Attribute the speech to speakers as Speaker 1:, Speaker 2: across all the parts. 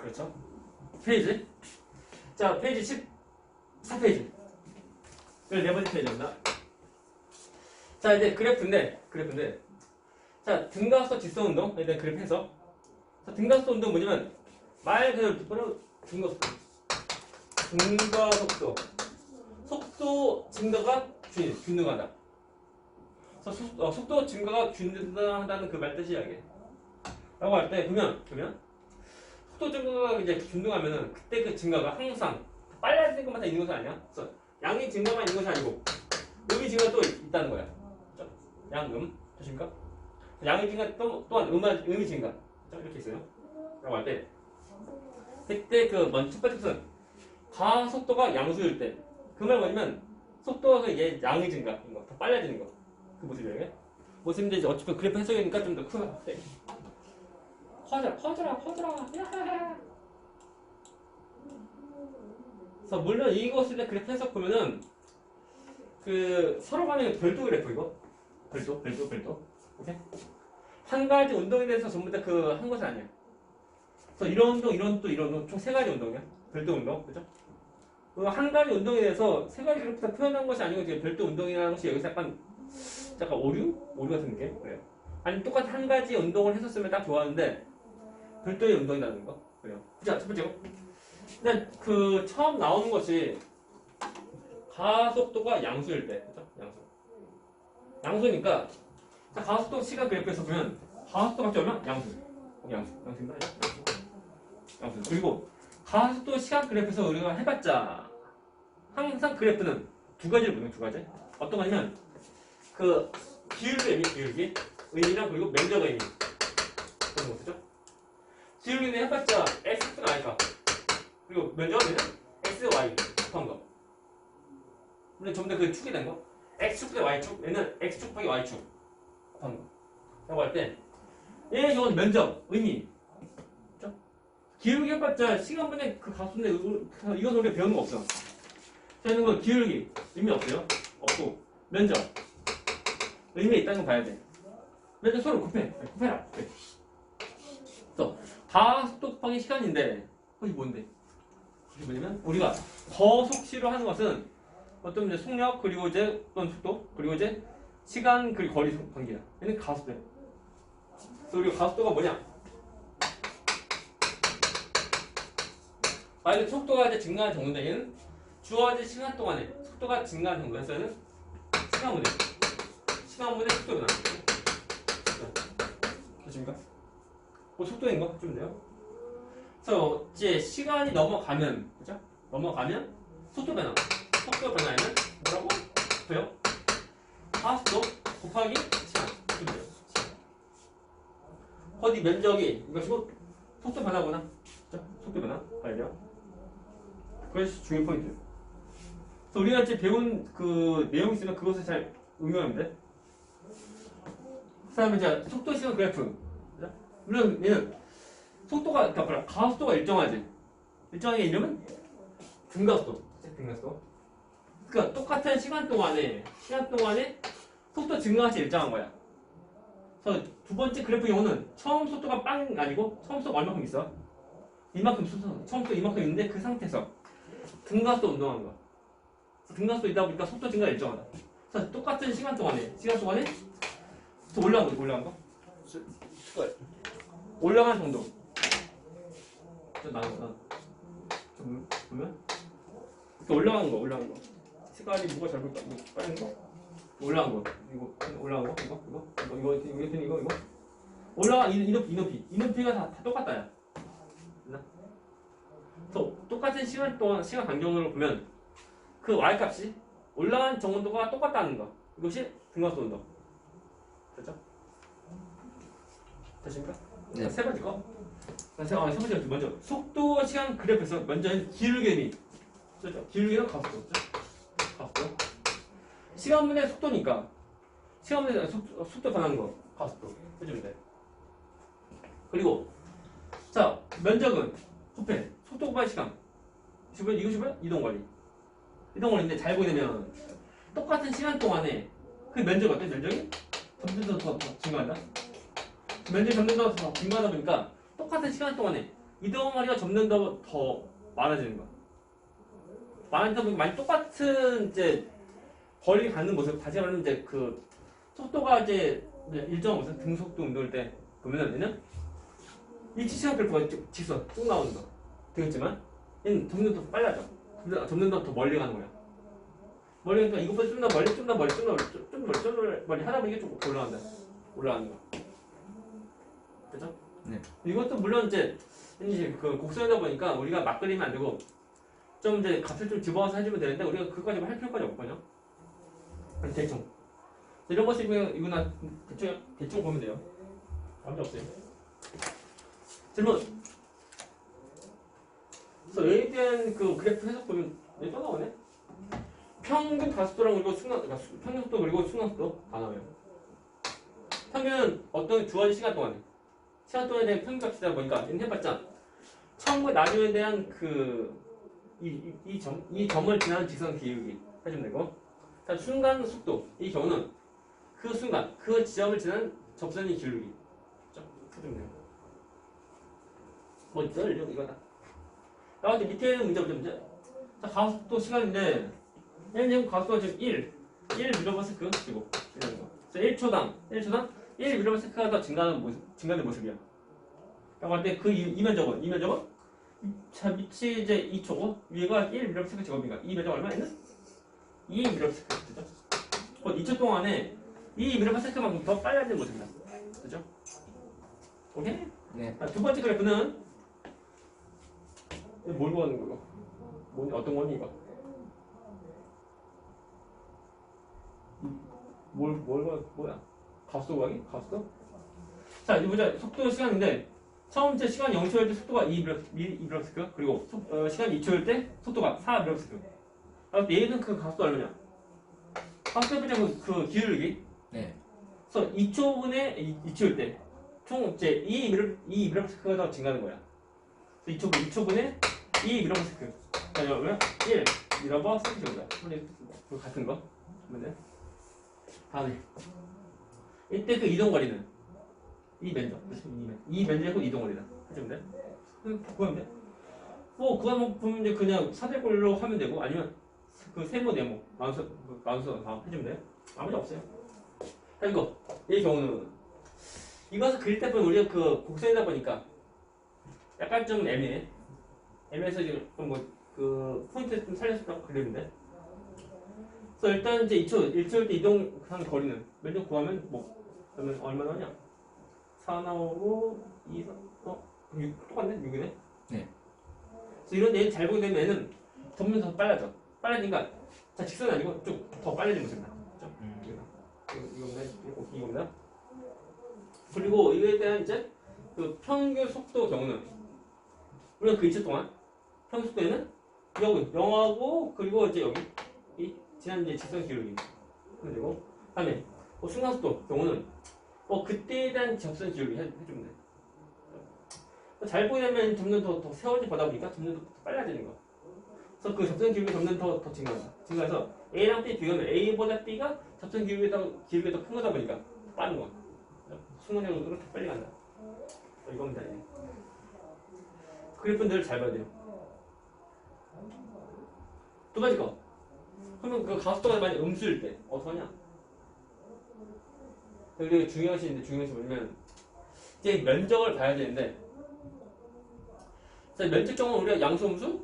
Speaker 1: 그렇죠. 페이지. 자, 페이지 14페이지. 14번째 페이지입니다. 자, 이제 그래프인데. 자, 등가속 직선 운동. 일단 그래프 해서. 자, 등가속 운동 뭐냐면, 말 그대로 등가속도. 속도 증가가 균등하다. 속도 증가가 균등하다는 그 말 뜻이야, 이게. 라고 할 때, 보면, 속도 증가가 이제 균등하면은, 그때 그 증가가 항상 빨라지는 것만 다 있는 것은 아니야. 그래서 양이 증가만 있는 것이 아니고, 음이 증가가 또 있다는 거야. 그렇죠? 양, 되십니까? 양이 증가 또한 음이 증가. 그렇죠? 이렇게 있어요. 라고 할 때, 그때 그 첫 번째 것은, 가속도가 양수일 때, 그 말 뭐냐면, 속도가 이게 양이 증가인 거, 더 빨라지는 거. 그 모습이에요. 모습인데 이제 어차피 그래프 해석이니까 좀 더 크게. 커져라. 그래서 물론 이것을 그래프 해석 보면은 그 서로 간에 별도 그래프 이거 별도. 오케이? 한 가지 운동에 대해서 전부 다 그 한 것은 아니야. 그래서 이런 운동 총 세 가지 운동이야. 별도 운동, 그죠? 그 한 가지 운동에 대해서 세 가지 그래프 다 표현한 것이 아니고 지금 별도 운동이라는 것이 여기서 약간 오류 같은 느낌? 그래요. 아니 똑같은 한 가지 운동을 했었으면 딱 좋았는데 별도의 운동이라는 거. 그래요. 자, 첫 번째고. 일단 그 처음 나오는 것이 가속도가 양수일 때, 그죠? 양수니까 자, 가속도 시간 그래프에서 보면 가속도가 얼마? 양수입니다. 양수. 그리고 가속도 시간 그래프에서 우리가 해봤자 항상 그래프는 두 가지를 보는 두 가지. 어떤 거냐면 그 기울기 의미랑 그리고 면적 의미 그런 거 쓰죠. 기울기는 해봤자 x는 y가 그리고 면적은 x, y 곱한 거. 근데 전부 다 그 축이 된 거. x축 대 y축, 얘는 x축 곱하기 y축 곱한 거. 라고 할 때 얘의 경우는 면적, 의미. 그렇죠? 기울기 해봤자 시간분의 그 값인데 이건 우리가 배우는 거 없어. 저희는 그 기울기 의미 없어요. 없고 면적 의미 있다는 거 봐야 돼. 면적 서로 곱해라. 그래서 가속도 곱하기 시간인데 그것이 뭔데? 그게 뭐냐면 우리가 거속시로 하는 것은 어떤 이제 속력 그리고 이제 어떤 속도 그리고 이제 시간 그리고 거리 관계야. 얘는 가속도야. 그래서 우리가 가속도가 뭐냐? 만약에 속도가 이제 증가하는 정도인데 얘는 주어진 시간 동안에 속도가 증가하는 정도에서 얘는 시간분의 속도 변화. 되십니까? 그 속도인 거 좀 돼요. 그래서 이제 시간이 넘어가면, 그죠? 넘어가면 속도 변화에는 뭐라고? 돼요? 가속도 곱하기 시간. 좀 돼요. 어디 면적이 이것이고 속도 변화구나. 그죠? 속도 변화. 봐야 돼요. 그것이 중요한 포인트. 그래서 우리가 이제 배운 그 내용이 있으면 그것을 잘 응용하면 돼. 그 다음에 이제 속도 시간 그래프. 그죠? 물론 얘는 속도가, 그러니까 가속도가 일정하지. 일정하게 이름은 등가속도. 그러니까 똑같은 시간 동안에 속도 증가가 일정한 거야. 그래서 두 번째 그래프 경우는 처음 속도가 빵 아니고 처음 속도가 얼마큼 있어? 이만큼 처음 속도 이만큼 있는데 그 상태에서 등가속도 운동하는 거야. 등가속도 있다 보니까 속도 증가가 일정하다. 그래서 똑같은 시간 동안에 더 올라간 거? 올라간 정도. 좀 보면 이렇게 올라간 거. 시간이 뭐가 잘못다? 빠른 거? 올라간 거. 이거 올라간 거? 이거. 올라간 이 높이가 다 똑같다 야. 그래서 똑같은 시간 동안 시간 간격으로 보면 그 y 값이 올라간 정도가 똑같다는 거. 이것이 등가속도 운동. 됐죠? 되십니까?
Speaker 2: 네.
Speaker 1: 세 번째 거. 세 번째 먼저 속도 시간 그래프에서 먼저 기울기미. 그렇죠? 기울기는 가속도. 가속도. 시간분의 속도니까 시간분의 속도 변하는 거 가속도 해주면 돼. 그리고 자 면적은 곱해 속도 곱하기 시간. 이것이 뭐야? 이동거리인데 잘 보이면 똑같은 시간 동안에 그 면적 어때? 면적이 점점 더 증가한다. 면적이 점점 더 증가하다 보니까 똑같은 시간 동안에 이동거리가 점점 더 많아지는 거야. 많아지다 보면 많이 똑같은 이제 거리를 갖는 모습, 다시 말하면 이제 그 속도가 이제 일정한 모습, 등속도 운동할 때 보면은 얘는 이 시간 그래프가 직선 쭉 나오는 거 되겠지만 얘는 점점 더 빨라져. 점점 더 멀리 가는 거야. 멀리 가니까 이것보다 좀 더 멀리, 좀 더 멀리, 좀 더 멀리, 좀 더 멀리 하다 보니 이게 좀 올라간다. 올라가는 거. 그죠?
Speaker 2: 네.
Speaker 1: 이것도 물론 이제 그 곡선이다 보니까 우리가 막 그리면 안 되고 좀 이제 값을 좀 집어와서 해주면 되는데 우리가 그거까지 할 필요까지 없거든요. 대충 이런 것이면 이거나 대충 보면 돼요. 아무 문제 없어요. 질문. 그래서 A에 대한 그 그래프 해석 보면 여기 또 나오네. 평균 가속도랑 그리고 평균 속도 그리고 순간 속도 다 나와요. 평균은 어떤 주어진 시간 동안에 대한 평균 값이다 보니까 얘는 해봤자 처음과 나중에 대한 그 이 점을 지나는 직선 기울기 해주면 되고, 자 순간 속도 이 경우는 그 순간 그 지점을 지나는 접선의 기울기 해주면 돼요. 뭐 있어? 이거다. 나한테 밑에 있는 문제. 자 가속도 시간인데 얘는 가속도가 지금 1 미러버세크 그리고 이런 거. 그래서 1초당 1 미러버세크가 더 증가하는 모습이야. 라고 할 때 그 이면적은 자 밑이 이제 2초고 위가 1 미러버세크 제곱이니까 이 면적 얼마 있는? 2 미러버세크 그죠? 곧 2초 동안에 2 미러버세크만큼 더 빨라지는 모습이다. 그죠? 오케이?
Speaker 2: 네.
Speaker 1: 자, 두 번째 그래프는 뭘 구하는 거고? 어떤 거니 이거? 뭐야? 가속도 구하기? 가속도? 자, 이거 보자. 속도 시간인데 처음 제 시간 0초일 때 속도가 2미러세크 그리고 시간 2초일 때 속도가 4미러세크. 얘는 그 가속도 얼마냐? 가속도 해보자 그 기울기.
Speaker 2: 네.
Speaker 1: 그래서 2초일 때 총 이제 2미러세크가 더 증가하는 거야. 2초분의 2미러세크. 그러면 1 미러버세크입니다. 그 같은 거. 그러면 다음에 이때 그 이동거리는 이 면적, 이 면적은 이동거리다. 해주면 돼. 구하면 돼. 뭐 구하면 보면 이제 그냥 사대꼴로 하면 되고 아니면 그 세모 네모 마우스 다 해주면 돼요. 아무 문제 없어요. 그리고 이 경우는 이것을 그릴 때 보면 우리가 그 곡선이다 보니까 약간 좀 애매해서 지금 그 포인트 좀 살려서 그리면 돼. 그래서 일단 이제 1초일 때 이동하는 거리는 면적 구하면 그러면 얼마나 하냐? 4 나오고 2, 6 똑같네? 6이네?
Speaker 2: 네.
Speaker 1: 그래서 이런 얘는 잘 보게 되면 얘는 점점 더 빨라져. 빨라지니까 자 직선이 아니고 쭉 더 빨라지는 모습이다. 이겁니다. 그리고 이거에 대한 이제 그 평균 속도 경우는 우리가 그 2초 동안 평균 속도에는 여기 0하고 그리고 이제 여기 이 지난 이제 직선 기울기 그리고 다음에 순간 속도 경우는 그때에 대한 접선 기울기 해주면 돼. 잘 보이려면 점점 더 세월이 보다 보니까 점점 더 빨라지는 거. 그래서 그 접선 기울기 점점 더 증가한다. 증가해서 A랑 B 비교하면 A보다 B가 접선 기울기가 더 큰 거다 보니까 빠른 거. 순간적으로 더 빨리 간다. 이겁니다. 그래프는 늘 잘 봐야 돼요. 두 가지 거. 그러면 그 가속도가 만약 음수일 때 어떡하냐? 되게 중요한 시인데 뭐냐면 이제 면적을 봐야 되는데 자 면적 경우는 우리가 양수음수?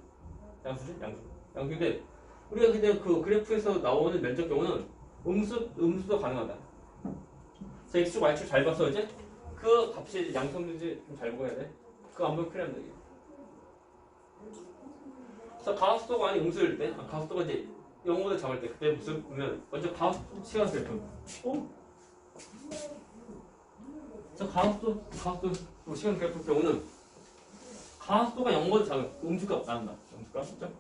Speaker 1: 양수인데 우리가 그냥 그 그래프에서 나오는 면적 경우는 음수도 가능하다. 자 x축 y축 잘 봐서 이제 그 값이 양수인지 좀 잘 보여야 돼. 그거 안 보면 큰일 납니다. 그래서 가속도가 아닌 음수일 때 가속도가 이제 0보다 작을 때 그때 무슨 보면 먼저 가속도 시간 그래프 자 가속도 시간 그래프 경우는 가속도가 0보다 작은 음수값 나온다. 음수값 그죠?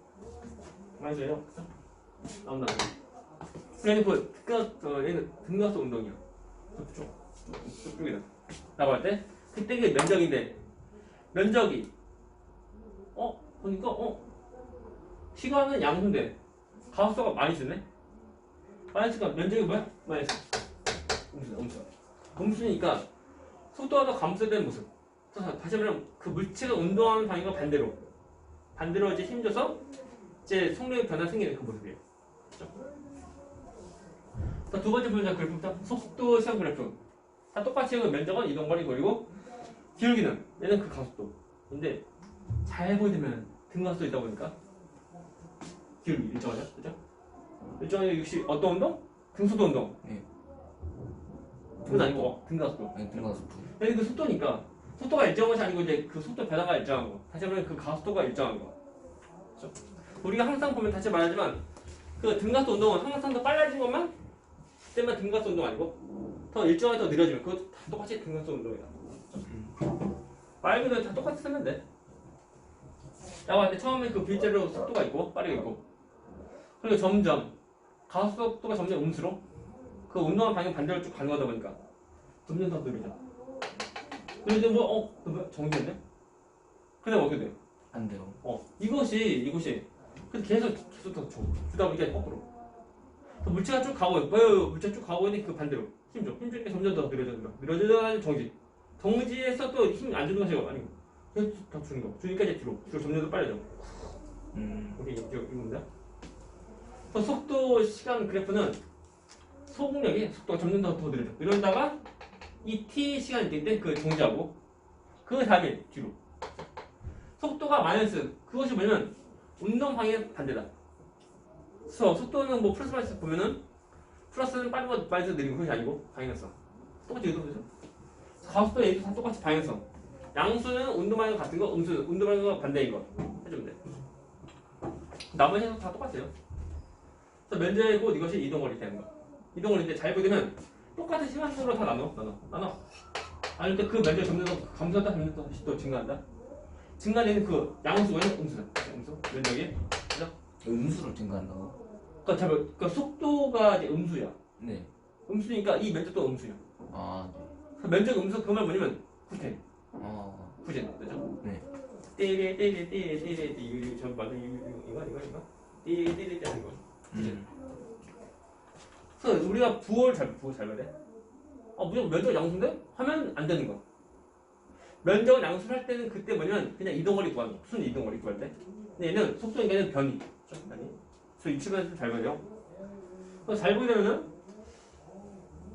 Speaker 1: 맞아요. 나온다. 그러니까 얘는 등가속 운동이야. 저쪽이다. 라고 할 때 그때 그게 면적인데 면적이 보니까 시간은 양수인데 가속도가 많이 쓰네. 많이 쓰니까 면적이 뭐야? 많이 써. 음수니까 속도가 더 감소된 모습. 다시 말하면 그 물체가 운동하는 방향과 반대로 이제 힘줘서 이제 속력의 변화 생기는 그 모습이에요. 그렇죠? 자, 두 번째 보자 그래프부터 속도 시간 그래프. 다 똑같이 면적은 이동거리 그리고 기울기는 얘는 그 가속도인데 잘 보이면 등가속도 있다 보니까 기울기 일정하죠, 그죠? 일정하게 역시 어떤 운동? 등속도 운동.
Speaker 2: 네.
Speaker 1: 그건 아니고 등가속도.
Speaker 2: 네, 등가속도.
Speaker 1: 얘는 그 속도니까 속도가 일정한 것이 아니고 이제 그 속도 변화가 일정한 거. 다시 말하면 그 가속도가 일정한 거. 그렇죠? 우리가 항상 보면 다시 말하지만 그 등가속도 운동은 항상 더 빨라진 것만 그때만 등가속도 운동 아니고 더 일정하게 더 느려지면 그것도 다 똑같이 등가속도 운동이다. 말 그대로 다 똑같이 쓰면 돼. 라고 할 때 처음에 그 V자로 속도가 있고 빠르게 있고 그리고 점점 가속도가 점점 음수로 그 운동한 방향 반대로 쭉 가는 거다 보니까 점점 더 느려져. 그런데 정지했네? 그다음 어떻게 돼요?
Speaker 2: 안 돼요.
Speaker 1: 이것이 그래서 계속 더 주다 보니까 거꾸로. 그 물체가 쭉 가고 물체가 쭉 가고 있는데 그 반대로 힘주니까 점점 더 늘어져 정지해서 또 힘 안 주는 것이 아니고 계속 더 주는 거. 주니까 이제 뒤로 점점 더 빨라져. 우리 이겁니다. 그래서 속도 시간 그래프는 속도가 점점 더 느려져. 이러다가 이 t 시간이 될 때 그 정지하고 그 다음에 뒤로. 속도가 마이너스 그것이 뭐냐면 운동 방향 반대다. 그래서 속도는 뭐 플러스 마이너스 보면은 플러스는 빠른 거 마이너스 느린 그것이 아니고 방향성. 똑같이 이동되죠. 가속도 얘도 다 똑같이 방향성. 양수는 운동 방향 같은 거, 음수는 운동 방향과 반대인 거 해주면 돼. 나머지 해석 다 똑같아요. 그래서 면적이고 이것이 이동거리 되는 거. 이동거리인데 잘 보면 똑같은 시간으로 다 나눠. 아닐 때 그 면적 점점 더 감소하다 점점 더 증가한다. 증가되는 그 양수가 음수 면적이 그죠?
Speaker 2: 음수를 증가한다고?
Speaker 1: 그러니까 속도가 이제 음수야.
Speaker 2: 네.
Speaker 1: 음수니까 이 면적도 음수야.
Speaker 2: 아, 네.
Speaker 1: 면적 음수 그 말 뭐냐면 구텐.
Speaker 2: 아,
Speaker 1: 구텐 그죠?
Speaker 2: 네.
Speaker 1: 띠리 이거 저 맞아 이거 띠리 하는 거. 그래서 우리가 부호를 잘 봐야 돼. 무조건 면적 양수인데 하면 안 되는 거. 면적을 양수를 할 때는 그때 뭐냐면 그냥 이동거리 구하는 거. 순 이동거리 구할 때. 근데 얘는 속도니까 얘는 변이. 그래서 이 측면에서 잘 봐요. 그래서 잘 보려면은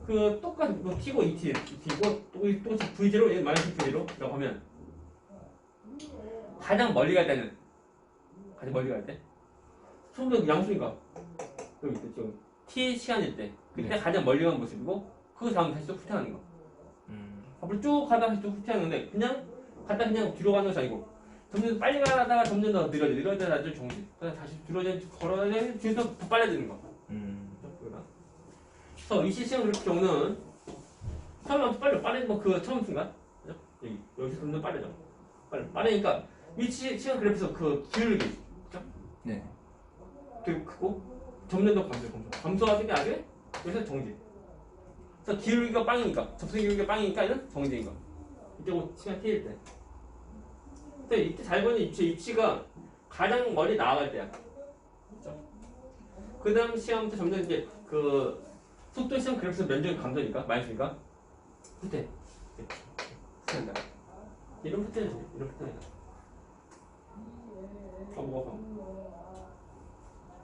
Speaker 1: 그 똑같은 뭐 T고 2T, T고 또 V0 얘는 마이너스 V0라고 하면 가장 멀리 갈 때 속도 양수니까 여기 있죠. 지금 T 시간일 때 그때
Speaker 2: 네.
Speaker 1: 가장 멀리 간 모습이고 그 다음 다시 또 후퇴하는 거. 앞으로 쭉 가다가 다시 또 후퇴하는데 그냥 갔다 그냥 뒤로 가는 것이 아니고 점점 빨리 가다가 점점 더 느려져 나중에 정지. 그다음 다시 뒤로 걸어야 뒤에서 더 빨라지는 거. 그래서 이 시간 그래프 경우는 처음에 엄청 빠른 그 처음 순간 그죠? 여기서 점점 빠르죠. 빠르니까 이 시간 그래프에서 그 기울기 그죠?
Speaker 2: 네.
Speaker 1: 되게 크고 점점 더 감소하게 아게 여기서 정지. 그래서 기울기가 빵이니까 접선 기울기가 빵이니까 얘는 정지인 거. 이쪽 시간 t일 때. 근데 이때 잘 보는 위치가 가장 멀리 나아갈 때야. 그렇죠? 그 다음 시간부터 점점 이제 그 속도 시간 그래프에서 면적이 감소니까 마이너스니까 후퇴. 후퇴한다. 이런 후퇴는 이런 후퇴는. 뭐가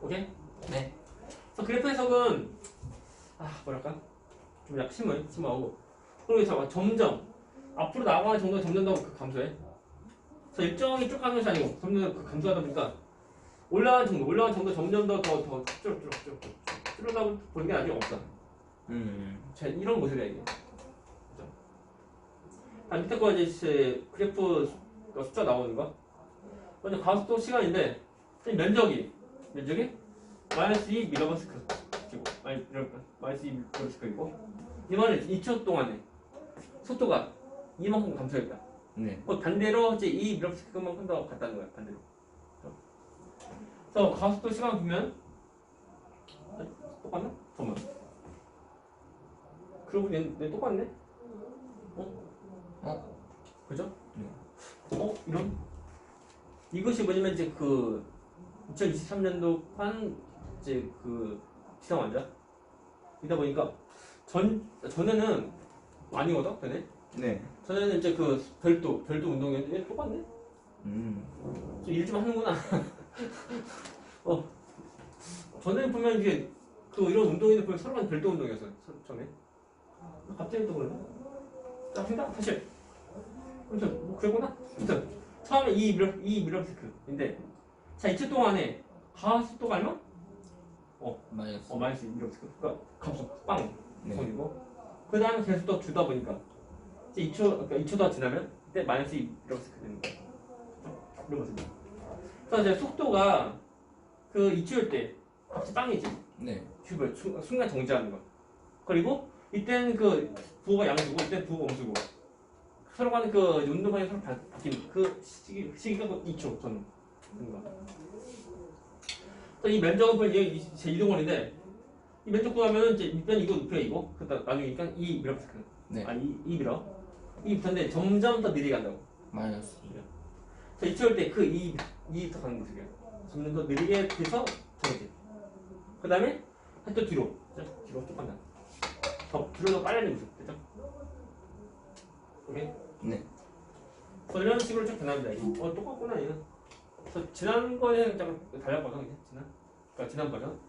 Speaker 1: 오케이?
Speaker 2: 네.
Speaker 1: 그래서 그래프 해석은 뭐랄까 좀 약간 심하고 그리고 점점 앞으로 나아가는 정도가 점점 더 그 감소해. 그래서 일정하게 쭉 가는 것이 아니고 점점 그 감소하다 보니까 올라가는 정도 점점 더 줄어다 보는 게 아직 없어. 이런 모습이야 이게. 그죠? 밑에 거 이제 그래프 숫자 나오는 거. 먼저 가속도 시간인데 면적이 마이너스 2 밀리버스크 마이너스 2 밀리버스크이고 이번에 2초 동안에 속도가 이만큼 감소했다.
Speaker 2: 네.
Speaker 1: 반대로 이제 2 밀리버스크만큼 더 갔다는 거야 반대로. 그래서 가속도 시간 보면 똑같나? 잠깐만. 그러고 얘 똑같네? 그죠?
Speaker 2: 네.
Speaker 1: 이런? 이것이 뭐냐면 이제 그 2023년도판 이제 그 지상 환자 이다 보니까 전에는 아니거든, 전에
Speaker 2: 네.
Speaker 1: 전에는 이제 그 별도 운동이었는데 얘 똑같네? 일 좀 하는구나. 전에 보면 이게 그 이런 운동인들 보면 서로 간 별도 운동이었어. 전에. 갑자기 또 그러네. 자, 한다 다시. 아무튼 뭐 그랬구나. 아무튼 처음에 이 미러스크인데 자 이틀 동안에 가속도가 얼마?
Speaker 2: 마이너스.
Speaker 1: 마이너스 2 미러스크. 그러니까 감속 빵.
Speaker 2: 네.
Speaker 1: 성이고 그 다음에 계속 또 주다 보니까 이제 2초 그러니까 2초 더 지나면 그때 마이너스 2 미러스크 되는 거야. 이런 모습이야. 그래서 이제 속도가 그 2초일 때 값이 빵이지.
Speaker 2: 네.
Speaker 1: 큐브 순간 정지하는 거. 그리고 이때는 그 부호가 양수고 이때는 부호가 음수고 서로 간의 그 운동 방향이 서로 바뀌는 그 시기가 2초 저는 되는 거. 이 면적은 보면 이게 제 이동원인데 이 면적 구하면 이제 일단 이거 높여 이거 그다음 나중이니까 2 미러스크.
Speaker 2: 네.
Speaker 1: 이 미러. 이 붙었는데 점점 더 느리게 간다고.
Speaker 2: 마이너스.
Speaker 1: 그래서 2초일 때 그 2부터 가는 모습이야. 점점 더 느리게 돼서 정지. 그 다음에 또 뒤로. 그죠? 뒤로 쭉 간다. 뒤로 더 빨리 하는 모습. 그죠? 오케이?
Speaker 2: 네.
Speaker 1: 그래서 이런 식으로 쭉 변합니다. 똑같구나, 얘는. 그래서 지난 거에 약간 달랐거든, 이제. 지난 버전.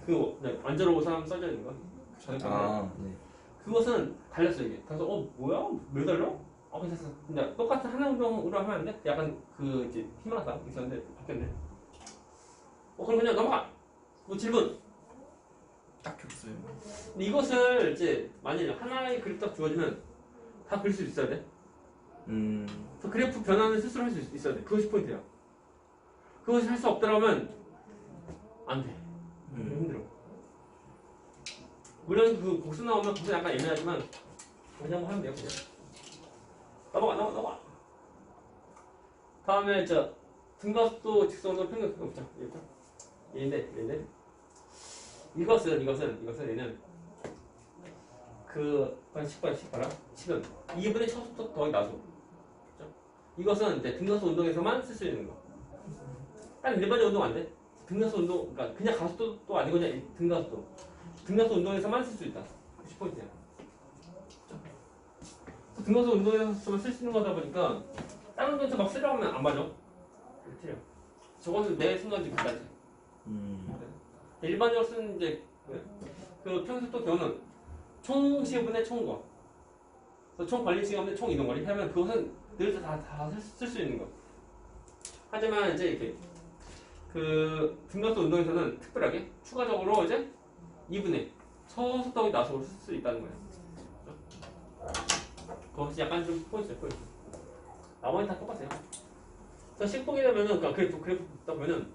Speaker 1: 그, 완전로 53 써져 있는 거. 전에 거는.
Speaker 2: 네.
Speaker 1: 그것은 달렸어, 이게. 그래서, 뭐야? 왜 달려? 괜찮았어. 근데 똑같은 하나 운동으로 하면 안 돼? 약간 그, 이제, 희망사 있었는데, 바뀌었네. 그럼 그냥 넘어가! 뭐 질문!
Speaker 2: 딱히 없어요.
Speaker 1: 근데 이것을 이제, 만일 하나의 그래프 딱 주어지면 다 그릴 수 있어야 돼. 그래서 그래프 변화는 스스로 할 수 있어야 돼. 그것이 포인트야. 그것이 할 수 없더라면, 안 돼. 힘들어. 물론 그 곡수 나오면 곡수 약간 애매하지만, 그냥 뭐 하면 돼요, 그냥. 넘어가. 다음에 등가속도, 직선도, 평균속도 보자. 얘인데 이것은 얘는 그 10번 봐라. 10은 2분의 차속도 더하기 나속. 그렇죠? 이것은 이제 등가속 운동에서만 쓸 수 있는 거. 딱 일반적 운동 안 돼. 등가속 운동, 그러니까 그냥 가속도도 아니고 그냥 등가속 운동에서만 쓸 수 있다. 10포인트야. 등가속 운동에서만 쓸 수 있는 거다 보니까 다른 운동에서 막 쓰려고 하면 안 맞아. 틀려. 저거는 내 순간지 그다지. 일반적으로 쓰는 이제 그 평소속도 경우는 총 시간분의 총거. 그래서 총 관리 시간분의 총 이동거리 하면 그것은 늘 다 쓸 수 있는 거. 하지만 이제 이렇게 그 등가속 운동에서는 특별하게 추가적으로 이제 2분의 서속도하고 나속으로 쓸 수 있다는 거예요. 그것이 약간 좀 포인트예요, 포인트. 나머지 다 똑같아요. 그래서 식폭이 되면은 그러니까 그래프 듣다 보면은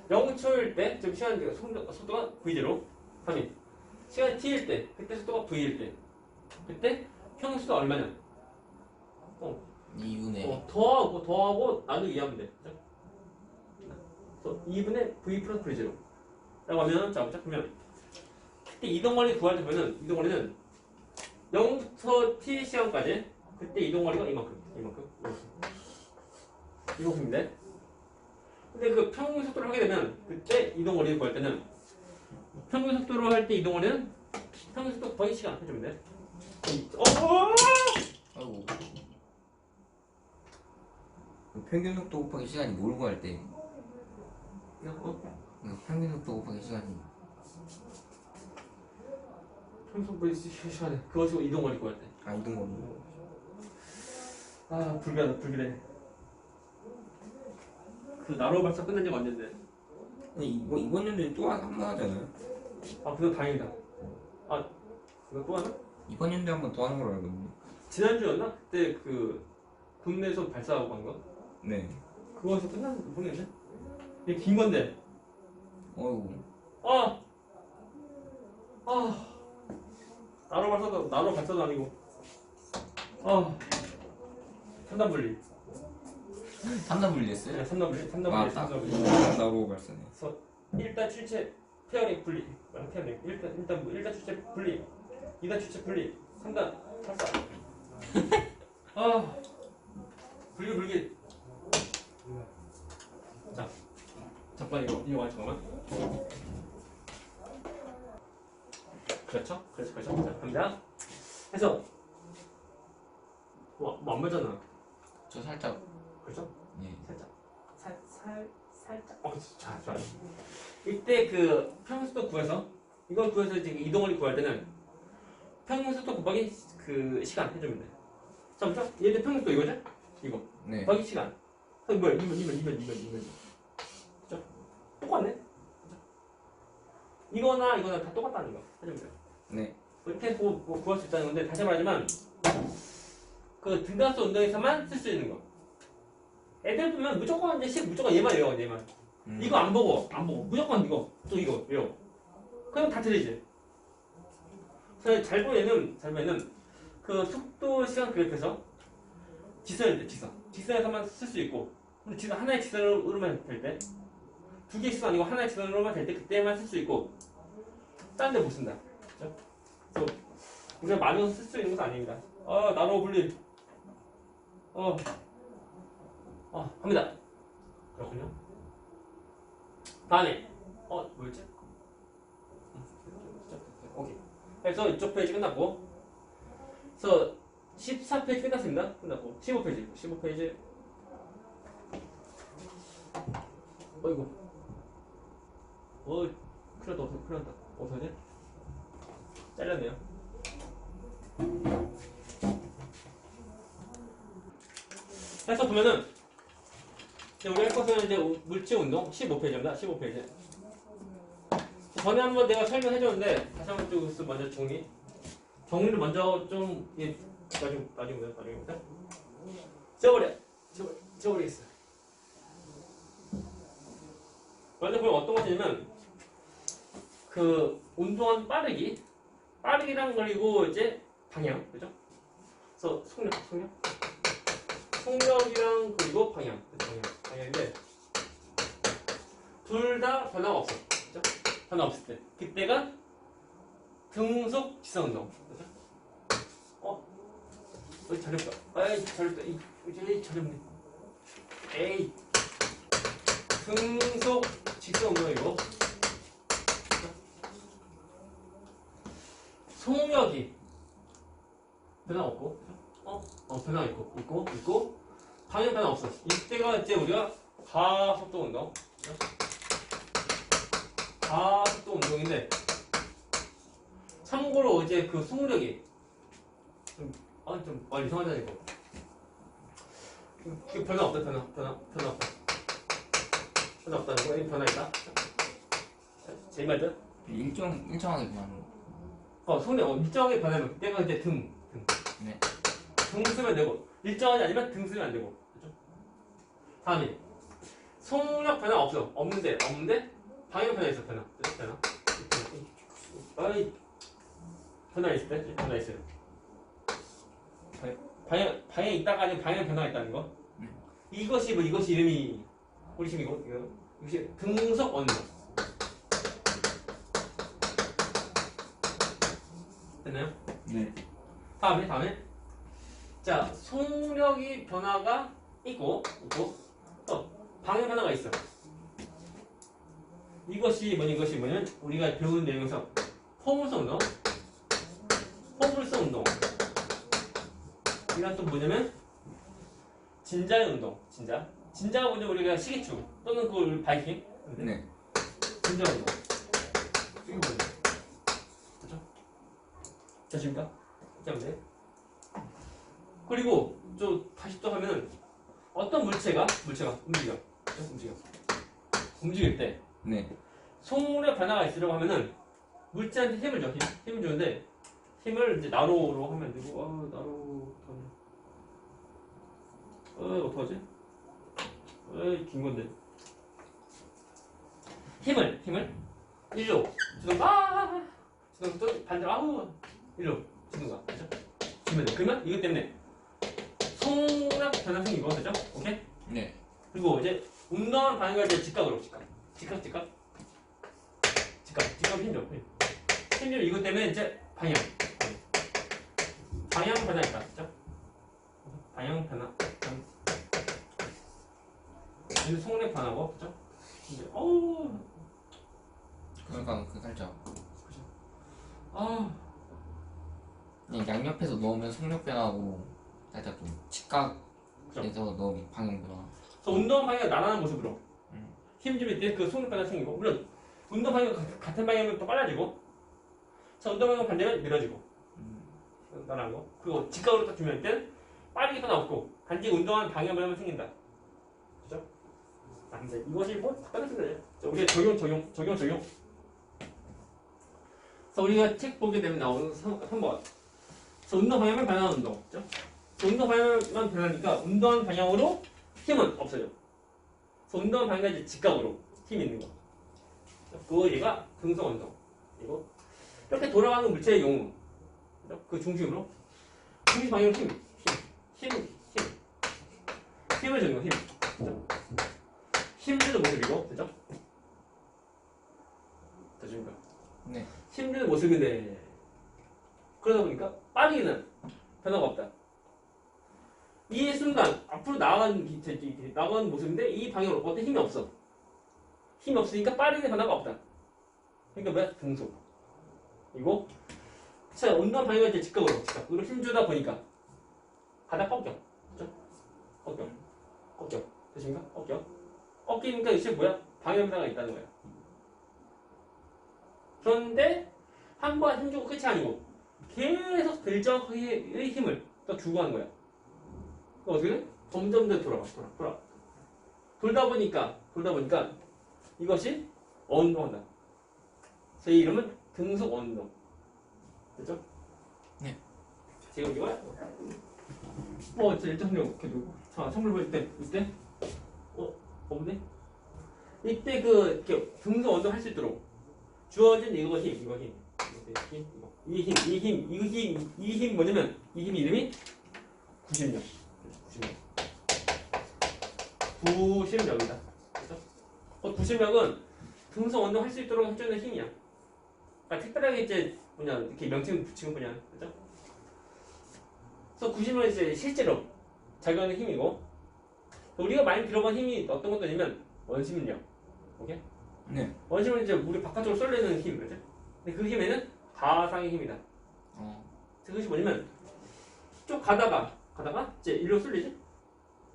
Speaker 1: 0초일 때 지금 시간 속도가 v0 3인 시간이 t일 때 그때 속도가 v일 때 그때 평균 속도가 얼마냐?
Speaker 2: 2분의
Speaker 1: 더하고 나누기 2하면 돼. 그죠? 그래서 2분의 v 플러스 v0 라고 하면 자 그러면 그때 이동거리 구할 때 보면은 이동거리는 0부터 t 시간까지 그때 이동거리가 이만큼인데 근데 그 평균 속도를 하게 되면 그때 이동거리를 구할 때는 평균 속도로 할 때 이동거리는 평균 속도 더하기 시간 해주면 돼.
Speaker 2: 아이고. 평균 속도 곱하기 시간이 뭘 구할 때? 평균 속도 곱하기 시간이.
Speaker 1: 평균 속도 시간에 그것이고 이동거리 구할 때.
Speaker 2: 이동거리.
Speaker 1: 불길해. 그 나로 발사 끝난 지가 언젠데.
Speaker 2: 근데 이번 연도에 또 한 번 하잖아요.
Speaker 1: 그거 다행이다. 그거 또 하나?
Speaker 2: 이번 연도에 한 번 더 하는 걸로 알고 있는데.
Speaker 1: 지난주였나? 그때 그 국내에서 발사하고 간 거?
Speaker 2: 네.
Speaker 1: 그거에서 끝난 거 모르겠네. 이게 긴 건데.
Speaker 2: 어이구.
Speaker 1: 나로 발사도 아니고. 3단 분리.
Speaker 2: 3단 분리했어요?
Speaker 1: 네, 3단 분리. 3단
Speaker 2: 아,
Speaker 1: 분리.
Speaker 2: 딱.
Speaker 1: 3단 분리.
Speaker 2: 나로 발사네.
Speaker 1: 그래서 일단 출체 페어링 분리. 페어링. 일단 출체 분리. 2단 출체 분리. 3단 발사. 불길. 자, 잠깐 이거 와 잠깐만. 그렇죠. 자, 갑니다. 해서 뭐 안 맞잖아.
Speaker 2: 저 살짝.
Speaker 1: 그렇죠?
Speaker 2: 예.
Speaker 1: 살짝. 살짝. 그렇지. 자, 좋아요. 이때 그 평행속도 구해서 이걸 구해서 이제 이동을 구할 때는 평행속도 곱하기 그 시간 해주면 돼. 자, 보자. 얘들 평행속도 이거죠? 이거.
Speaker 2: 네.
Speaker 1: 곱하기 시간. 그럼 뭐야? 2면. 그죠? 똑같네? 이거나 다 똑같다는 거. 해주면 돼.
Speaker 2: 네.
Speaker 1: 이렇게 구할 수 있다는 건데, 다시 말하지만, 그 등가수 운동에서만 쓸 수 있는 거. 애들 보면 무조건 이제 무조건 얘만 외워, 얘만. 이거 안 보고. 무조건 이거. 또 이거 외워. 그럼 다 틀리지. 그래서 잘 보면은, 그 속도 시간 그래프에서 지선에서만 쓸 수 있고, 근데 지선 하나의 지선으로만 될 때, 두 개의 지선 아니고 하나의 지선으로만 될 때 그때만 쓸 수 있고, 딴 데 못 쓴다. 그렇죠? 그래서 우리가 많이 쓸 수 있는 것은 아닙니다. 나로 분리. 합니다. 그렇군요. 다음에, 뭐였지? 오케이. 그래서 이쪽 페이지 끝났고, 그래서 14페이지 끝났습니다. 끝났고, 15페이지. 어이구. 큰일 났다. 어떡하지? 잘렸네요. 해서 보면은, 이제 우리 할 것은 이제 물질 운동 15페이지입니다. 15페이지. 전에 한번 내가 설명해줬는데, 다시 한번 좀 먼저 정리를 먼저 좀, 나중에 지워버리겠어. 먼저 보면 어떤 것이냐면, 그, 운동한 빠르기랑 그리고 이제 방향, 그죠? 그래서 속력이랑 그리고 방향인데, 둘 다 변화가 없어. 그죠? 변화 없을 때. 그때가 등속 지선 운동. 그죠? 잘했다. 이제 잘했네. 에이. 등속 직선 운동이고. 속력이 변화 없고, 변화 있고, 방향 변화 없어. 이때가 이제 우리가 가속도 운동. 가속도 운동인데, 참고로 이제 그 속력이 좀 이상하잖아, 이거. 그 변화 없다, 변화 없다. 변화 없다는 거, 변화 있다. 제일 맞죠?
Speaker 2: 일정하게 변하는 거.
Speaker 1: 속력, 일정하게 변하면 그때가 이제 등.
Speaker 2: 네.
Speaker 1: 등 쓰면 되고, 일정하지 않으면 등 쓰면 안 되고. 그죠? 다음에, 속력 변화 없는데, 방향 변화 있어, 변화. 변화 있을 때, 변화 있어요. 방향 있다가 아니면 방향 변화가 있다는 거. 이것이 이름이, 우리 지금 이것이 등속 원동. 됐나요?
Speaker 2: 네.
Speaker 1: 다음에. 자, 속력이 변화가 있고, 또, 방향 변화가 있어. 이것이 뭐냐면, 우리가 배운 내용에서, 포물선 운동. 이건 또 뭐냐면, 진자의 운동, 진자가 뭐냐면 우리가 시계추, 또는 그걸 바이킹.
Speaker 2: 네.
Speaker 1: 진자 운동. 이게 뭐냐. 그죠? 되십니까? 돼. 그리고 다시 또 하면 어떤 물체가 움직일 때
Speaker 2: 네.
Speaker 1: 속력 변화가 있으려고 하면은 물체한테 힘을 줘. 힘을 주는데 힘을 이제 나로로 하면 되고 나로 어떡하지? 긴 건데 힘을 일로 주는 또 반대로 일로 주는 거야. 그죠? 주면 돼. 그러면 이것 때문에 속력 변화 생기고, 그죠? 오케이?
Speaker 2: 네.
Speaker 1: 그리고 이제 운동하는 방향과 이제 직각 힘 줘. 힘 이것 때문에 이제 방향 변화 있다. 그죠? 방향 변화. 이제 속력 변화고, 그죠? 이제
Speaker 2: 그러니까 그 살짝.
Speaker 1: 그죠?
Speaker 2: 그냥 양옆에서 넣으면 속력 변하고 살짝 좀 직각에서
Speaker 1: 그죠?
Speaker 2: 너무 방향 변화.
Speaker 1: 그래서 운동 방향이 나란한 모습으로
Speaker 2: 음.
Speaker 1: 힘 줄 때 그 속력변화 생기고 물론 운동 방향 같은 방향이면 더 빨라지고 자 운동 방향 반대면 느려지고 나란한 거 그리고 직각으로 딱 주면 때 빠르기가 없고 단지 운동하는 방향 변화만 생긴다. 그죠? 아 근데 이것이 뭐 답답했습니다. 우리가 적용. 그래서 우리가 책 보게 되면 나오는 3번. 그래서 운동 방향만 변하는 운동. 그죠? 운동 방향만 변하니까 운동하는 방향으로 힘은 없어요. 그래서 운동하는 방향이 이제 직각으로 힘이 있는 거. 그거 얘가 등성 운동. 이거 이렇게 돌아가는 물체의 경우 그 중심으로 중심 방향 힘을 주는 거 힘. 그죠? 힘 주는 모습이고, 그죠? 됐습니까?
Speaker 2: 네.
Speaker 1: 힘 주는 모습인데 그러다 보니까 빠르기는 변화가 없다. 이 순간 앞으로 나가는 모습인데 이 방향으로 어떤 힘이 없어. 힘이 없으니까 빠르게 변화가 없다. 그러니까 뭐야? 등속. 이거 자 운동 방향이 이제 직각으로 힘 주다 보니까 바닥 꺾여. 그죠? 꺾여. 되신가? 꺾이니까 이게 뭐야? 방향 변화가 있다는 거야. 그런데 한 번 힘 주고 끝이 아니고 계속 결정의 힘을 또 주고 하는 거야. 어떻게 돼? 점점 더 돌아. 돌다 보니까 이것이 어운동한다. 그래서 이 이름은 등속 어운동. 됐죠?
Speaker 2: 네.
Speaker 1: 지금 이거야? 일단 이렇게 두고. 자, 선물 보일 때, 이때? 없네? 이때 이렇게 등속 어운동 할 수 있도록 주어진 이 힘 뭐냐면 이 힘 이름이 구심력. 구심력이다. 그죠? 구심력은 등속 운동 할 수 있도록 해주는 힘이야. 그러니까 특별하게 이제 이렇게 명칭 붙이는 거냐, 그죠? 그래서 구심력은 이제 실제로 작용하는 힘이고 우리가 많이 들어본 힘이 어떤 것도 아니면 원심력, 오케이?
Speaker 2: 네.
Speaker 1: 원심은 이제 우리 바깥으로 쏠리는 힘, 그죠? 근데 그 힘에는 가상의 힘이다. 그것이 뭐냐면 쭉 가다가 이제 일로 쏠리지?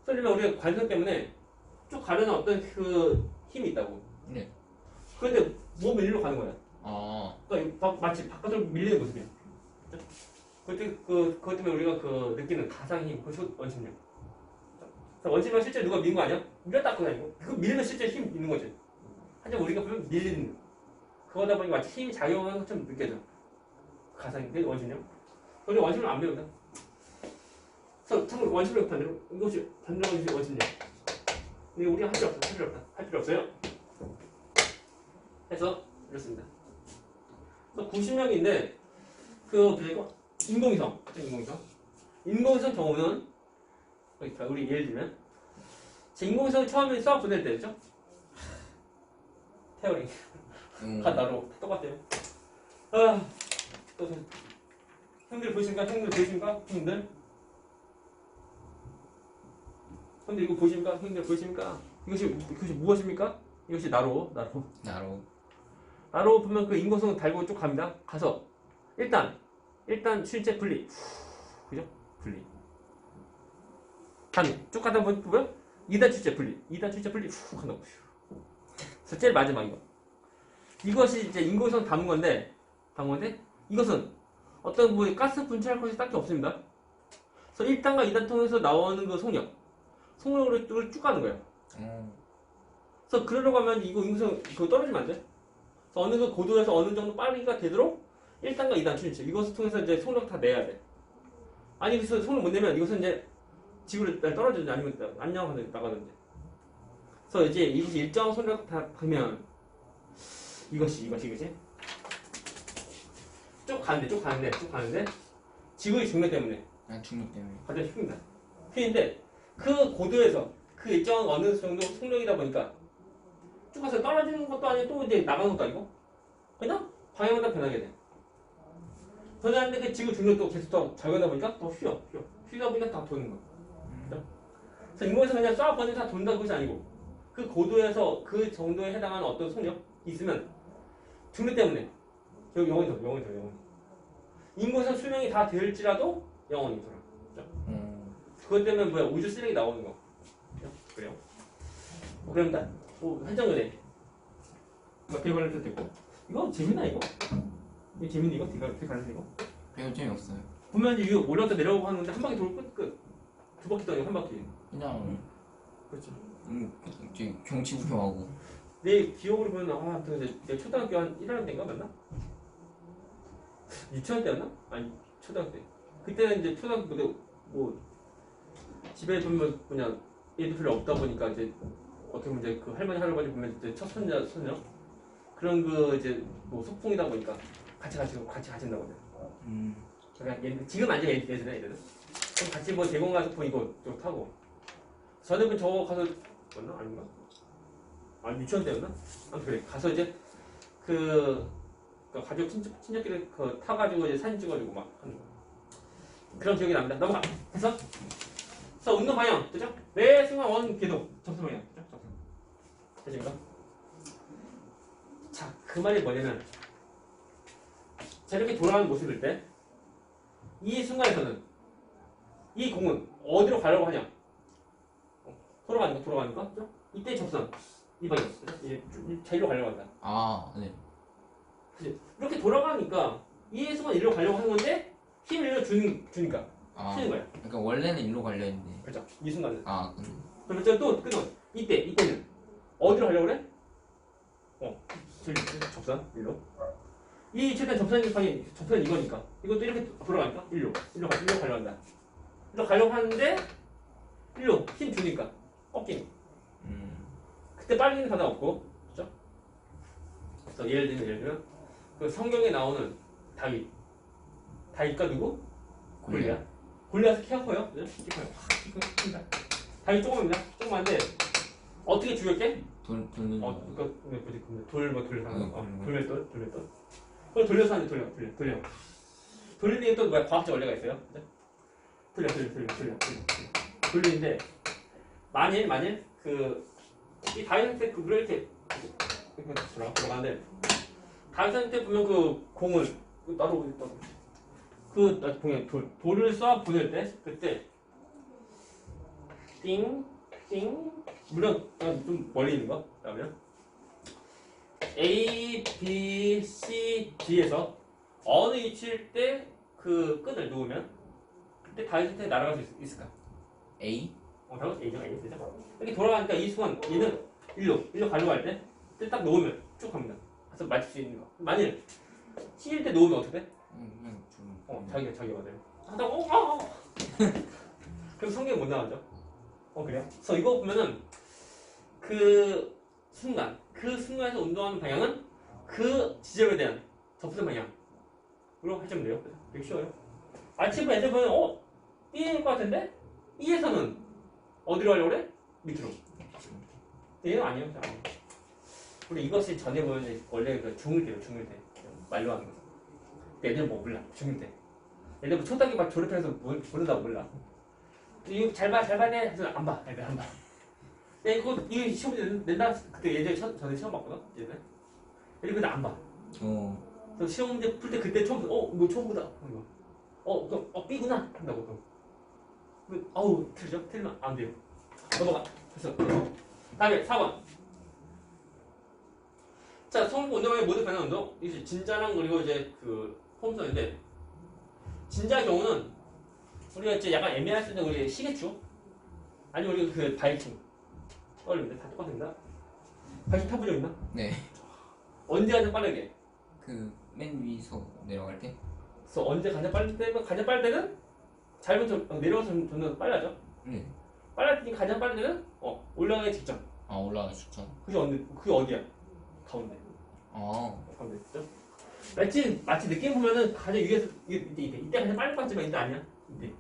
Speaker 1: 쏠리면 우리가 관성 때문에 쭉 가려는 어떤 그 힘이 있다고.
Speaker 2: 네.
Speaker 1: 그런데 몸이 일로 가는 거야.
Speaker 2: 아.
Speaker 1: 그러니까 마치 바깥으로 밀리는 모습이야. 그것 때문에 우리가 느끼는 가상의 힘, 그것이 원심력. 원심력 실제 누가 미는 거 아니야? 밀었다 그거 아니고. 그거 밀면 실제 힘 있는 거지. 하지만 우리가 보면 밀리는 그거다 보니 마치 힘이 작용하는 것처럼 느껴져. 가상인데 원심력. 우리 원심력 안 배우다. 그래서 참고로 원심력 반대로 이것이 반대로 원심력. 근데 우리가 할 필요 없어요. 해서 이렇습니다. 그래서 구심력인데 그리고 인공위성. 인공위성 경우는 우리 예를 들면 인공위성 처음에 수학 보낼 때죠. 테어링. 나로 똑같아요. 또 형들 보이십니까? 형들 이거 보십니까? 형들 보이십니까? 이것이 무엇입니까? 이것이 나로 보면 그 인공위성 달고 쭉 갑니다. 가서 일단 실제 분리, 그죠? 분리. 쭉 가다 보면 2단 출제 분리 훅 한다고. 그래서 제일 마지막 이것이 이제 인공위성 담은 건데 이것은 어떤 가스 분출할 것이 딱히 없습니다. 그래서 1단과 2단 통해서 나오는 그 속력으로 쭉 가는 거예요. 그래서 그러려고 하면 이거 인공위성 그거 떨어지면 안 돼. 그래서 어느 그 고도에서 어느 정도 빠르기가 되도록 1단과 2단 출제 이것을 통해서 이제 속력 다 내야 돼. 아니 그래서 속력 못 내면 이것은 이제 지구를 떨어지든지 아니면 안녕 나가든지. 그래서 이제 이것이 일정 속력 다 되면 이것이 쭉 가는데 지구의 중력 때문에 가장 휩니다. 휘는데 그 고도에서 그 일정 어느 정도 속력이다 보니까 쭉 가서 떨어지는 것도 아니고 또 이제 나가는 것도 아니고 그냥 방향마다 변하게 돼. 변하는데 그 지구 중력도 계속 더 작용하다 보니까 더 휘다 보니까 다 도는 거야. 그래서 인공위성 그냥 쏴 버리면 다 돈다는 것이 아니고 그 고도에서 그 정도에 해당하는 어떤 속력이 있으면 중력 때문에 영원히 돌아. 인공위성 수명이 다 될지라도 영원히 돌아. 그것 때문에 뭐야 우주 쓰레기 나오는 거. 그래요? 그럼 다 한정연애. 대관련도 되고. 이거 재밌나 이거? 이거 재밌니 이거? 대관련 이거?
Speaker 2: 별로 재미없어요.
Speaker 1: 보면 이거 올라갔다 내려오고 하는데 한 바퀴 돌고 끝. 두 바퀴 떠요 한 바퀴.
Speaker 2: 그냥
Speaker 1: 그렇죠.
Speaker 2: 이제 경치 구경하고.
Speaker 1: 내 기억으로 보면 아무튼 내 초등학교 한 1학년 때인가 맞나? 유치원 때였나? 아니 초등학교 때. 그때는 이제 초등학교 때 뭐 집에 보면 그냥 애들 별로 없다 보니까 이제 어떻게 보면 이제 그 할머니 할아버지 보면 이제 첫 손자 손녀 그런 그 이제 뭐 소풍이다 보니까 같이 가신다고 그래. 그러니까 지금 아니죠 예전에 애들은. 그럼 같이 뭐 대공 가서 보 이거 좀 타고. 저녁은 저거 가서 맞나 아닌가? 아 유치원 때였나? 아무튼 그래 가서 이제 그 가족 친척끼리 그 타가지고 이제 사진 찍어주고 막 하는 거. 그런 기억이 납니다. 넘어가. 됐어? 그래서 운동 방향 되죠? 매 순간 원 궤도 접수 방향 되죠? 접수. 되십니까? 자, 그 말이 뭐냐면 자 이렇게 돌아가는 모습일 때 이 순간에서는 이 공은 어디로 가려고 하냐? 돌아가는 거, 그죠? 이때 접선 이 방향, 그죠? 이제 자기로 가려고 한다.
Speaker 2: 아, 네.
Speaker 1: 그치? 이렇게 돌아가니까 이 순간 이리로 가려고 하는 건데 힘을 일로 주니까 쓰는 거야.
Speaker 2: 그러니까 원래는 일로 가려 했는데.
Speaker 1: 그렇죠. 이 순간은.
Speaker 2: 근데.
Speaker 1: 그러면 또 끊어. 이때는 어디로 가려고 그래? 접선 일로. 이 최대 접선 이거니까. 이것도 이렇게 돌아가니까 일로 가려고 한다. 일로 가려고 하는데 일로 힘 주니까 꺾이는. 그때 빨리는 바다 없고, 그렇죠? 그래서 예를 들면 그 성경에 나오는 다윗과 누구? 골리앗. 골리앗은 키가 커요. 그죠? 키 커요. 큽니다. 다윗 조그만데 어떻게 죽였게?
Speaker 2: 돌는.
Speaker 1: 돌 하는 거. 돌맷돌. 그걸 돌려서 하는데 돌려. 돌리는 또 뭐야? 과학적 원리가 있어요. 돌려. 돌리는데 만일 이 다윗한테 그걸 이렇게 돌아가는데 다윗한테 보면 그 공을 따로 돌을 쏴 보낼 때 그때 띵 물론 좀 멀리 있는 거 그러면 A, B, C, D에서 어느 위치일 때 그 끈을 놓으면 그때 다윗한테 날아갈 수 있을까?
Speaker 2: A?
Speaker 1: 당연히 A죠. A 되죠. 이렇게 돌아가니까 이 순간 얘는 일로 가려고 할 때 딱 놓으면 쭉 갑니다. 그래서 맞출 수 있는 거. 만일 C일 때 놓으면 어떻게 돼?
Speaker 2: 그냥
Speaker 1: 자기가 맞아요. 하다가 그래서 성경에 못 나가죠. 그래요? 그래서 이거 보면은 그 순간에서 운동하는 방향은 그 지점에 대한 접근 방향으로 하시면 돼요. 되게 쉬워요. 아침에 애들 보면 B일 것 같은데 E에서는 어디로 가려고 그래? 밑으로. 얘는 아니에요. 우리 이것이 전에 보면 원래 그 중일 때 말로 하는 거. 애들 뭐 몰라 중일 때. 애들 뭐 초등학교 막 졸업해서 모른다고 몰라. 이거 잘 봐네 해서 안 봐. 애들 안 봐. 이거 시험 낸다. 그때 예전에 전에 시험 봤거든. 얘들. 애들 근데 안 봐. 그래서 시험 문제 풀 때 그때 처음 이거 처음 보다. 그럼 B구나 한다고. 그럼 틀리죠? 틀리면 안 돼요. 넘어가. 그래서 다음에 4번. 자, 성공 운동의 모든 반응 운동. 이제 진자랑 그리고 이제 그 홈선인데 진자의 경우는 우리가 이제 약간 애매할 수 있는 우리 시계추 아니면 우리 그 바이킹 떠올립니다. 다 똑같습니다. 바이킹 타본 적 있나?
Speaker 2: 네.
Speaker 1: 언제 가장 빠르게?
Speaker 2: 그 맨 위에서 내려갈 때?
Speaker 1: 그래서 언제 가장 빠를 때는 잘못 내려가서 좀 빨라져.
Speaker 2: 네.
Speaker 1: 빨라지니 가장 빠를 때는 올라가기 직전.
Speaker 2: 올라가기 직전.
Speaker 1: 그게 어디야? 가운데. 가운데 있죠? 마치 느낌 보면은 가장 위에서 이때 가장 빨리 빠지면 이때 아니야? 이때.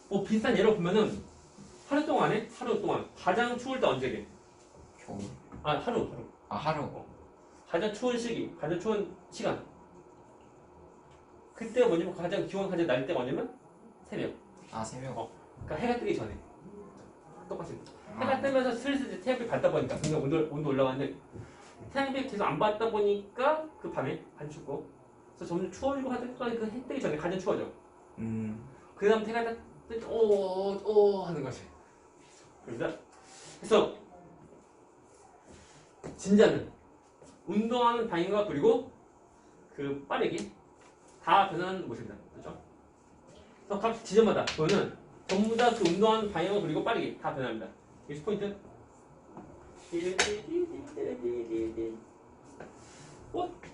Speaker 1: 뭐 비슷한 예로 보면은 하루 동안 가장 추울 때 언제게?
Speaker 2: 겨울.
Speaker 1: 하루.
Speaker 2: 하루.
Speaker 1: 가장 추운 시기, 가장 추운 시간. 그때가 뭐냐면 가장 기온 가장 날 때가 뭐냐면 새벽.
Speaker 2: 새벽.
Speaker 1: 그러니까 해가 뜨기 전에. 똑같습니다. 해가 뜨면서 슬슬 태양빛 받다 보니까 그냥 온도 올라가는데 태양빛 계속 안 받다 보니까 그 밤에 안 춥고 그래서 점점 추워지고 하니까 그 해 뜨기 전에 가장 추워져. 그 다음 해가 딱 하는 거지. 그래서 진자는 운동하는 방향과 그리고 그 빠르기 다 변하는 모습이다. 그렇죠? 그래서 각 지점마다 보면은 전부 다 그 운동하는 방향과 그리고 빠르기 다 변합니다. 여기서 포인트.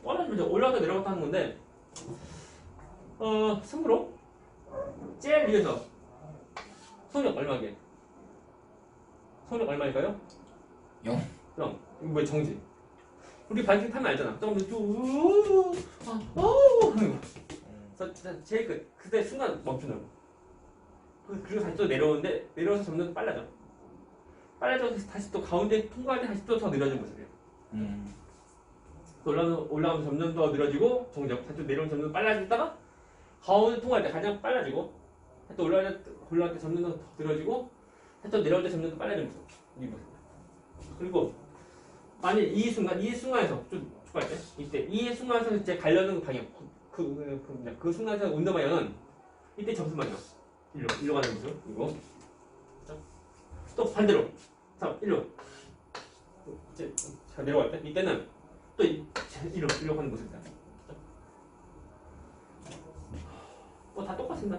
Speaker 1: 빠르면 올라갔다 내려갔다 하는 건데 승부로 제일 위에서 속력 얼마게? 속력 얼마일까요?
Speaker 2: 0.
Speaker 1: 그럼 이거 왜 정지? 우리 바이킹 타면 알잖아. 조금 더 하는 거. 그래서 제일 그때 순간 멈춘다고. 그리고 다시 또 내려오는데 내려와서 점점 빨라져. 빨라져서 다시 또 가운데 통과할 때 다시 또 더 느려지는 모습이에요. 올라가면 점점 더 느려지고 정적. 다시 또 내려오면 점점 빨라지다가 가운데 통과할 때 가장 빨라지고 또 올라갈 때 점점 더 느려지고 다시 또 내려올 때 점점 더 빨라지는 모습. 이 모습. 그리고 만약 이 순간에서 좀 축구할 때 이때 이 순간에서 이제 가려는 방향 그 순간에서 운동 방향은 이때 점수 방향 일로 가는 모습 이거 또 반대로 자 일로 이제 자 내려갈 때 이때는 또 일로 가는 모습이다. 뭐 다 똑같습니다.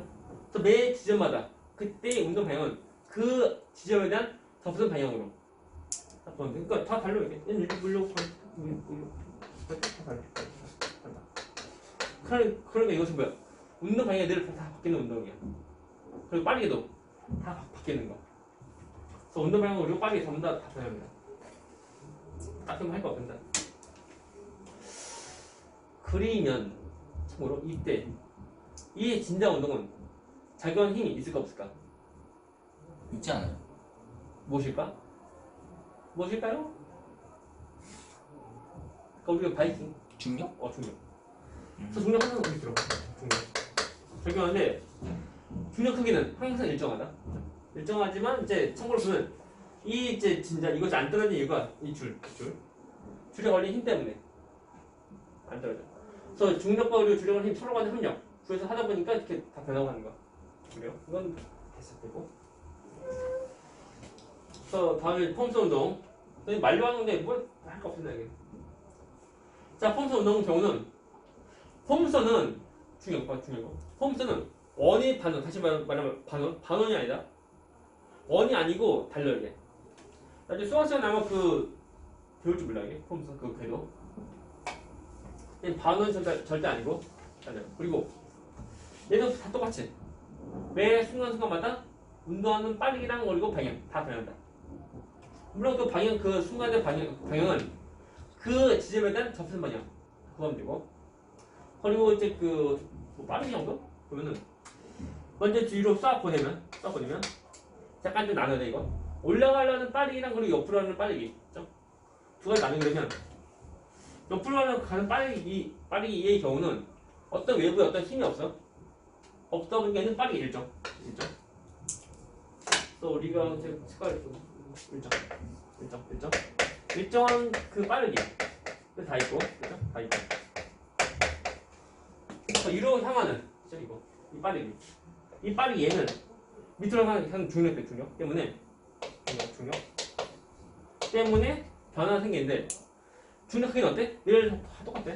Speaker 1: 그래서 매 지점마다 그때의 운동 방향은 그 지점에 대한 접근 방향으로. 그러니까 다 달려 이게 물려 그러니까 이것은 뭐야? 운동 방향이 늘 다 바뀌는 운동이야. 그리고 빠르게도 다 바뀌는 거. 그래서 운동 방향은 그리고 빠르게 전부 다 변합니다. 딱히 할 거 없습니다. 그리면 참고로 이때 이 진자 운동은 작용하는 힘이 있을까 없을까?
Speaker 2: 있지 않아요?
Speaker 1: 무엇일까? 무엇일까요? 그러니까 우리가 바이킹
Speaker 2: 중력?
Speaker 1: 중력. 그래서 중력 항상 우리 들어가. 중력. 적용하는데 중력 크기는 항상 일정하다. 일정하지만 이제 참고로 보면 이 이제 진짜 이것이 안 떨어지는 이유가 이 줄에 걸린 힘 때문에 안 떨어져. 그래서 중력과 그리고 줄에 걸린 힘 서로 간의 합력. 그래서 하다 보니까 이렇게 다 변하고 하는 거야. 그래요? 이건 됐었고. 그래서 다음에 폼스 운동. 말로 하는 건데 뭐 할 거 없습니다 이게. 자, 폼스 운동 경우는 폼스는 중요한 폼스는 원이 반원, 다시 말하면 반원이 아니다. 원이 아니고 달려 이게. 나중에 수학 시간에 아마 배울 줄 몰라 이게 폼스 그 궤도. 반원이 절대 아니고 달려. 그리고 얘는 다 똑같이 매 순간마다 운동하는 빠르기랑 그리고 방향 다 변한다. 물론 그 방향 그 순간의 방향은 그 지점에 대한 접근 방향 그거면 되고. 그리고 이제 뭐 빠르기 정도 보면은 먼저 뒤로 싹 보내면 약간 좀 나눠야 돼 이거. 올라가려는 빠르기랑 그리고 옆으로 하는 빠르기 두 가지 나누게 되면 옆으로 가는 빠르기의 경우는 어떤 외부에 어떤 힘이 없다 보니까 얘는 빠르기 일정. 또 우리가 이제 색깔 일정한 그 빠르기야. 다 있고, 그죠? 다 있고. 이로 향하는 이 빠르기 얘는 밑으로 가는 중력 때문에 변화가 생기는데 중력 크기는 어때? 늘 다 똑같아.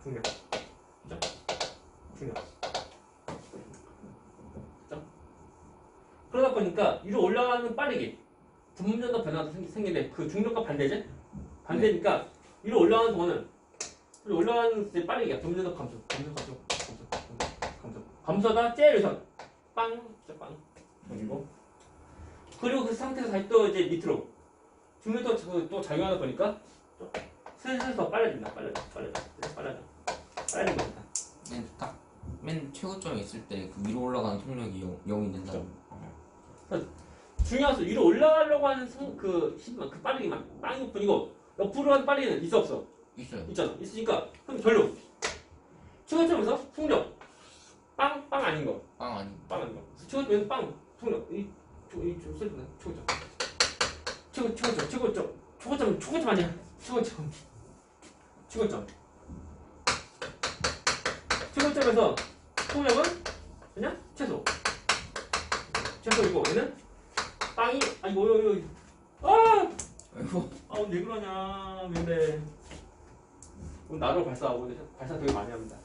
Speaker 1: 중력. 그죠? 중력. 그죠? 그러다 보니까 위로 올라가는 빠르기 점점 더 변화가 생기는데 그 중력과 반대지? 반대니까 위로 올라가는 동안은 올라가는 빠르기야. 점점 더 감소하다 제일 우선 빵 그리고 그 상태에서 다시 또 이제 밑으로 중력도 또 작용하다 보니까 슬슬 더 빨라진다. 빨라진 겁니다.
Speaker 2: 맨 최고점에 있을 때 그 위로 올라가는 속력이 0이 된다고.
Speaker 1: 중요한 수 위로 올라가려고 하는 그 힘만 그 빠르기만 빵이 뿐이고 옆으로 하는 빠르기는 있어 없어?
Speaker 2: 있어요.
Speaker 1: 있으니까 그럼 별로. 최고점에서 속력 빵 아닌 거.
Speaker 2: 빵 아니.
Speaker 1: 빵 아닌 거. 최고점에서 빵 속력 소리나 초고점 아니야. 최고점에서 속력은 그냥 최소. 최소이고 얘는 빵이 아이고 아!
Speaker 2: 아이고.
Speaker 1: 왜 그러냐 근데 오늘 나로 발사하고 발사 되게 많이 합니다.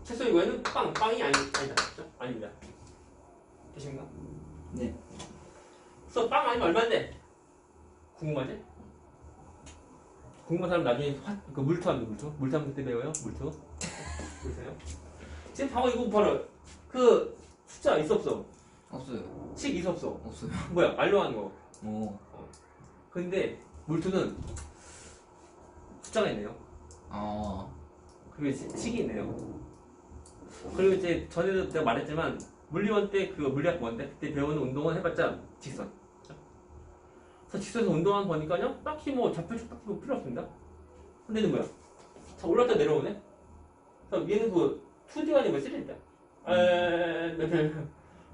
Speaker 1: 최소이고 얘는 빵이 아니다. 그렇죠? 아닙니다. 되십니까?
Speaker 2: 네.
Speaker 1: 그래서 빵 아니면 얼마인데? 궁금하지? 궁금한 사람 나중에 그 물투 합니다. 물투 하면 그때 배워요. 물투. 보세요. 지금 봐봐 이거 봐라. 그 숫자 있어 없어?
Speaker 2: 없어요.
Speaker 1: 식 있어 없어?
Speaker 2: 없어요.
Speaker 1: 뭐야 말로 하는 거.
Speaker 2: 오.
Speaker 1: 근데 물투는 숫자가 있네요.
Speaker 2: 아.
Speaker 1: 그리고 식이 있네요. 그리고 이제 전에도 내가 말했지만 물리원 때 그 물리학 원때 그때 배우는 운동은 해봤자 직선. 그래서 직선에서 운동하는 거니까요. 딱히 뭐 좌표축 딱히 뭐 필요 없습니다. 근데 얘는 뭐야? 자 올랐다 내려오네. 그래서 얘는 그 2D가 아니고 3D다.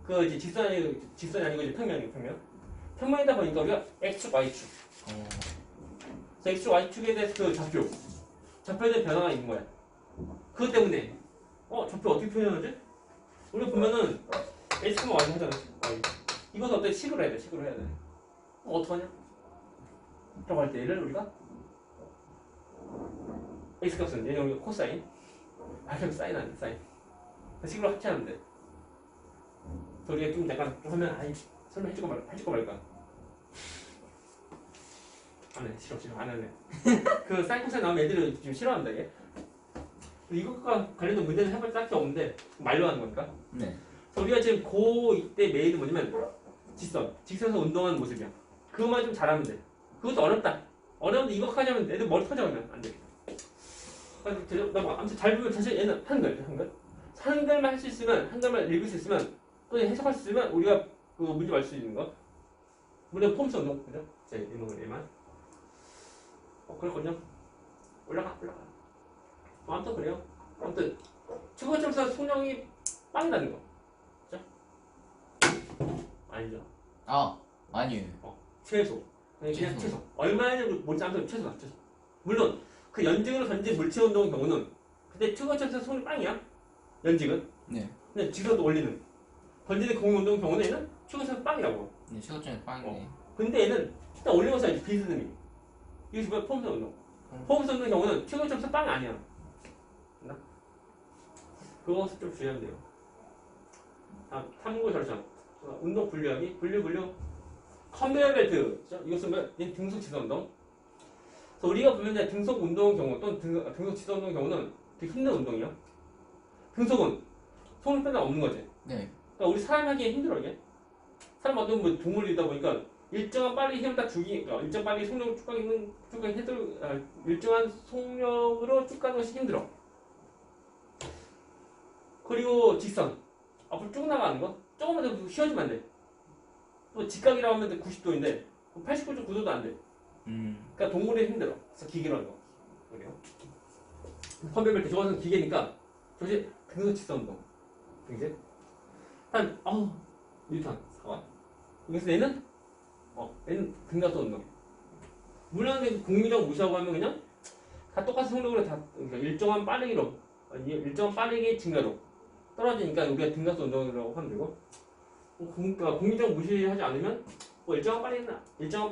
Speaker 1: 그 이제 직선이 아니고 이제 평면이에요. 평면이다 보니까 우리가 x축, y축. 그래서 x축, y축에 대해서 그 좌표에 대한 변화가 있는 거야. 그것 때문에 좌표 어떻게 표현하지? 우리 보면은 x가 y 하잖아. y. 이것도 어떻게 식으로 해야 돼? 어떡하냐? 들어갈 때 얘를 우리가 x값은 얘는 우리가 코사인, y값은 사인 아니야, 사인. 그 식으로 합치하면 돼. 그래서 우리가 좀 약간 좀 하면 설명 해줄까 말까? 안 해, 싫어, 안 할래. 그 사인 코사인 나오면 애들이 지금 싫어한다, 얘. 이것과 관련된 문제는 해볼 딱히 없는데 말로 하는 거니까.
Speaker 2: 네.
Speaker 1: 그래서 우리가 지금 고2 때 메인은 뭐냐면 직선에서 운동하는 모습이야. 그것만 좀 잘하면 돼. 그것도 어렵다. 어려운데 이거까지 하면 애들 머리 터져가면 안 돼. 아무튼 잘 보면 사실 얘는 한글만 할 수 있으면, 한글만 읽을 수 있으면, 또 해석할 수 있으면 우리가 그 문제 맞출 수 있는 거. 물론 폼스 운동, 그죠? 자, 얘만. 그렇군요. 올라가. 아무튼 그래요. 아무튼 최고점에서 속력이 빵이라는 거. 그죠? 아니죠.
Speaker 2: 아니에요.
Speaker 1: 최소. 그냥 최소. 얼마냐고 묻지 않고 최소다. 물론 그 연직으로 던진 물체 운동의 경우는 근데 최고점에서 속력이 빵이야. 연직은.
Speaker 2: 네.
Speaker 1: 근데 직선도 올리는 던지는 공 운동 경우는 얘는 최고점에서 빵이라고.
Speaker 2: 네, 최고점이 빵이네.
Speaker 1: 근데 얘는 일단 올리면서 이제 비스듬히. 이게 뭐야? 폼스 운동. 폼스 운동 경우는 최고점에서 빵이 아니야. 그것을 좀 주의하면 돼요. 탐구 절차. 운동 분류하기. 분류. 컨베이어 벨트. 이것은 뭐야? 등속 지선 운동. 그래서 우리가 보면 이제 등속 운동 경우 또는 등속 지선 운동 경우는 되게 힘든 운동이야. 등속은 손을 빼다 없는 거지.
Speaker 2: 네.
Speaker 1: 그러니까 우리 사람이 하기에 힘들어 이게. 사람 어떤 뭐 동물이다 보니까 일정한 빨리 힘을 딱 주기, 그러니까 일정 빨리 속력을 쭉 가는 일정한 속력으로 쭉 가는 것이 힘들어. 그리고 직선 앞으로 쭉 나가는 거 조금만 더 휘어지면 안 돼. 또 직각이라고 하면 90도인데 89.9도도 안 돼. 그러니까 동물이 힘들어. 그래서 기계로 하는 거. 그래요. 컨베이어 저것은 기계니까 저것이 등속 직선 운동. 이제 뉴턴 4번. 그래서 얘는 등가소 운동. 물론 공유력 무시하고 하면 그냥 다 똑같은 속력으로 그러니까 일정한 빠르게 증가로 떨어지니까 우리가 등가소 운동이라고 하면 되고, 그러니까 공유력 무시하지 않으면 뭐 일정한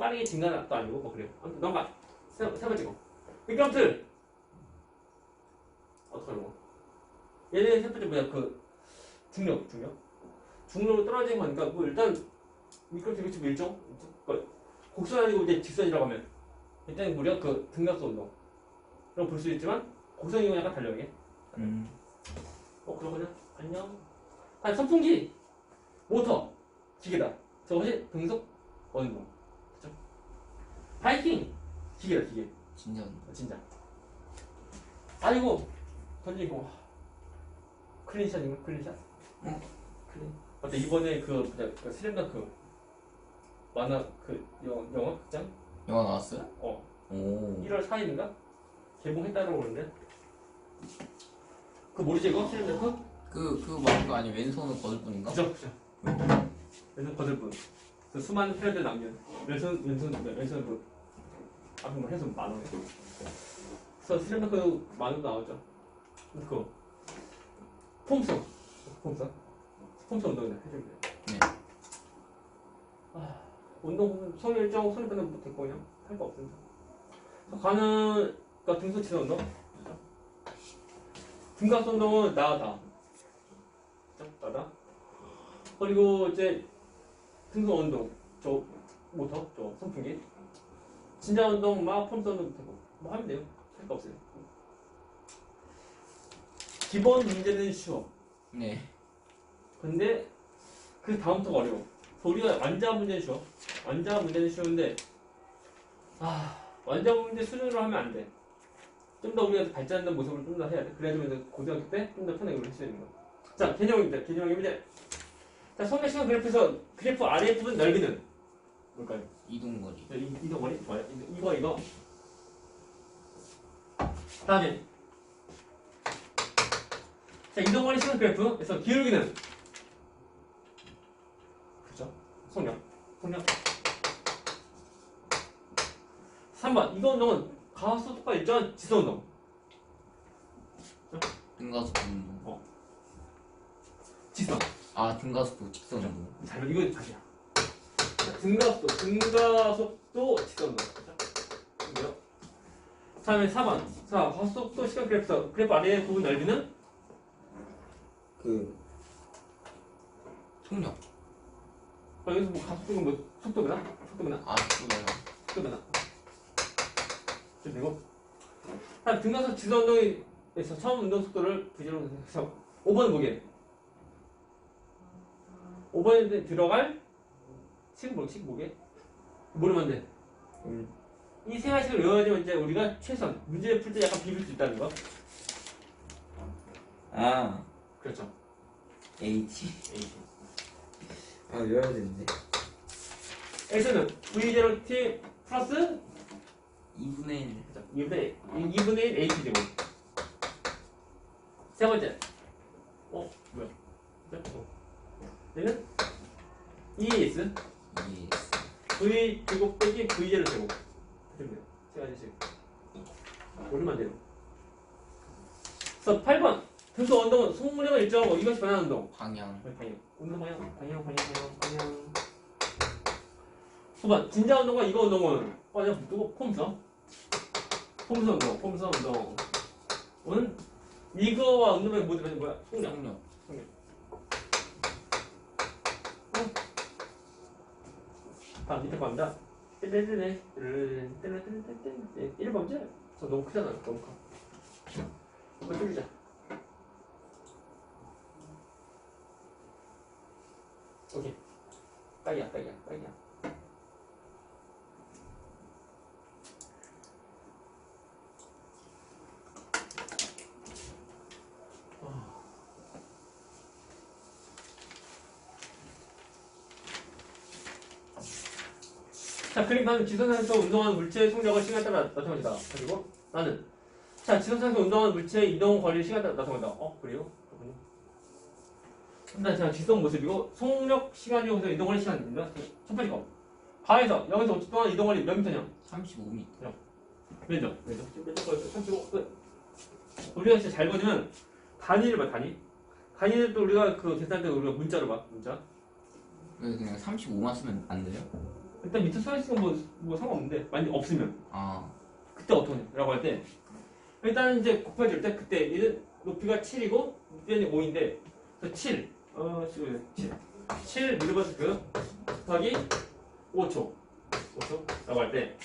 Speaker 1: 빠르게 증가도 아니고 뭐 그래요. 아무튼 넘어가. 세 번째 거. 미끄럼틀. 어떡하는 거? 얘는 세 번째 뭐야? 그 중력으로 떨어지는 거니까 뭐 일단 미끄럼틀이 지금 일정? 곡선 아니고 이제 직선이라고 하면 일단 우리가 그 등가소 운동 그럼 볼 수 있지만 곡선이고 약간 달력이게. 그러거든. 안녕. 선풍기, 모터, 기계다. 저것이 등속 운동. 그렇죠? 바이킹, 기계다, 기계. 진짜. 아이고 던지고 클린샷인가? 클린. 어때 이번에 그 슬램덩크 만화 그 영화 극장?
Speaker 2: 영화 나왔어요?
Speaker 1: 오.
Speaker 2: 1월
Speaker 1: 4일인가? 개봉했다고 그러는데. 그 모르지 이거? 슬램덩크?
Speaker 2: 그 만화가 아니 왼손은 거들 뿐인가?
Speaker 1: 그죠. 왼손 거들 뿐. 그 수많은 패러들 남겨. 왼손 그 앞에 뭐 해서 만화. 그래서 슬램덩크 만화도 나오죠. 폼성 운동이나 해줄게요.
Speaker 2: 네.
Speaker 1: 운동 손 일정 손이 빼면 뭐 됐고 그냥 할 거 없습니다. 가는 그러니까 등수 지선 운동. 등가스 운동은 나다. 나다. 그리고 이제 등수 운동 저 모터 저 선풍기. 진자 운동 막 폼성 운동 되고 뭐 하면 돼요. 할 거 없어요. 기본 문제는 쉬워.
Speaker 2: 네.
Speaker 1: 근데 그 다음부터가 어려워. 우리가 완자 문제는 쉬워. 완자 문제는 쉬운데 완자 문제 수준으로 하면 안 돼. 좀 더 우리가 발전하는 모습을 좀 더 해야 돼. 그래야지만 고등학교 때 좀 더 편하게 할 수 있는 거야. 자, 개념입니다. 개념의 문제. 자, 선택시간 그래프에서 그래프 아래 부분 넓이는 뭘까요?
Speaker 2: 이동거리.
Speaker 1: 이동거리? 좋아요. 이거. 다음에 자, 이동거리 시간 그래프에서 기울기는 그렇죠? 속력. 3번 이거 운동은 가속도가 일정한 지선 운동.
Speaker 2: 등가속도 운동.
Speaker 1: 지선.
Speaker 2: 아, 등가속도 직선 운동.
Speaker 1: 잘 이거 다시야. 등가속도 지선 운동. 그죠? 다음에 4번. 자, 가속도 시간 그래프 아래의 부분 넓이는
Speaker 2: 속력.
Speaker 1: 여기서 뭐 가속도는 뭐 속도구나?
Speaker 2: 아, 속도요.
Speaker 1: 되고. 다음 등가속 지선 운동에서 처음 운동 속도를 부지로 해서 5번은 뭐게? 5번에 들어갈 식목이 모르면 안 돼. 이 생활식을 외워야지만 이제 우리가 최선 문제를 풀 때 약간 비빌 수 있다는 거.
Speaker 2: 아,
Speaker 1: 그렇죠.
Speaker 2: H.
Speaker 1: H.
Speaker 2: 아, 외워야 되는데.
Speaker 1: X는 V0T 플러스
Speaker 2: 2분의 1.
Speaker 1: 2분의 1 H 제곱. 세 번째. 뭐야? 얘는 ES V 제곱 빼기 V0 제곱. 됩니다. 세 가지씩. 오르면 안 돼요. 그래서 8번. 등수 운동은 속력을 일정하고 이것이 변하는 운동.
Speaker 2: 방향.
Speaker 1: 운동 방향. 9번. 진자 운동과 이거 운동은 누구? 폼성 운동. 오늘 이거와 운동의 모두 가진 뭐야? 속력. 다음 밑에 갑니다. 1번째? 저 너무 크잖아. 너무 커. 이거 줄이자. 오케이. 딱이야. 자, 그림판 지선상에서 운동하는 물체의 속력을 시간에 따라 나타냅니다. 그리고 나는 지선상에서 운동하는 물체의 이동 거리를 시간에 따라 나타낸다. 그래요? 일단 자, 지선 모습이고 속력 시간이고 해서 이동 거리 시간입니다. 첫 번째 거. 가에서 0에서 5초 동안 이동 거리 몇 미터냐?
Speaker 2: 35m.
Speaker 1: 몇죠? 35. 끝. 우리가 진짜 잘 보면 단위를 봐, 단위. 단위를 또 우리가 그 계산할 때 우리가 문자로 봐, 문자.
Speaker 2: 왜 그냥 35만 쓰면 안 돼요?
Speaker 1: 일단 미터 써 있으면 뭐 상관없는데 만약 없으면
Speaker 2: 아,
Speaker 1: 그때 어떻게 하냐라고 할 때 일단 이제 곱해줄 때 그때 얘는 높이가 7이고 높이는 5인데 7 밀리버스 곱하기 5초라고 할 때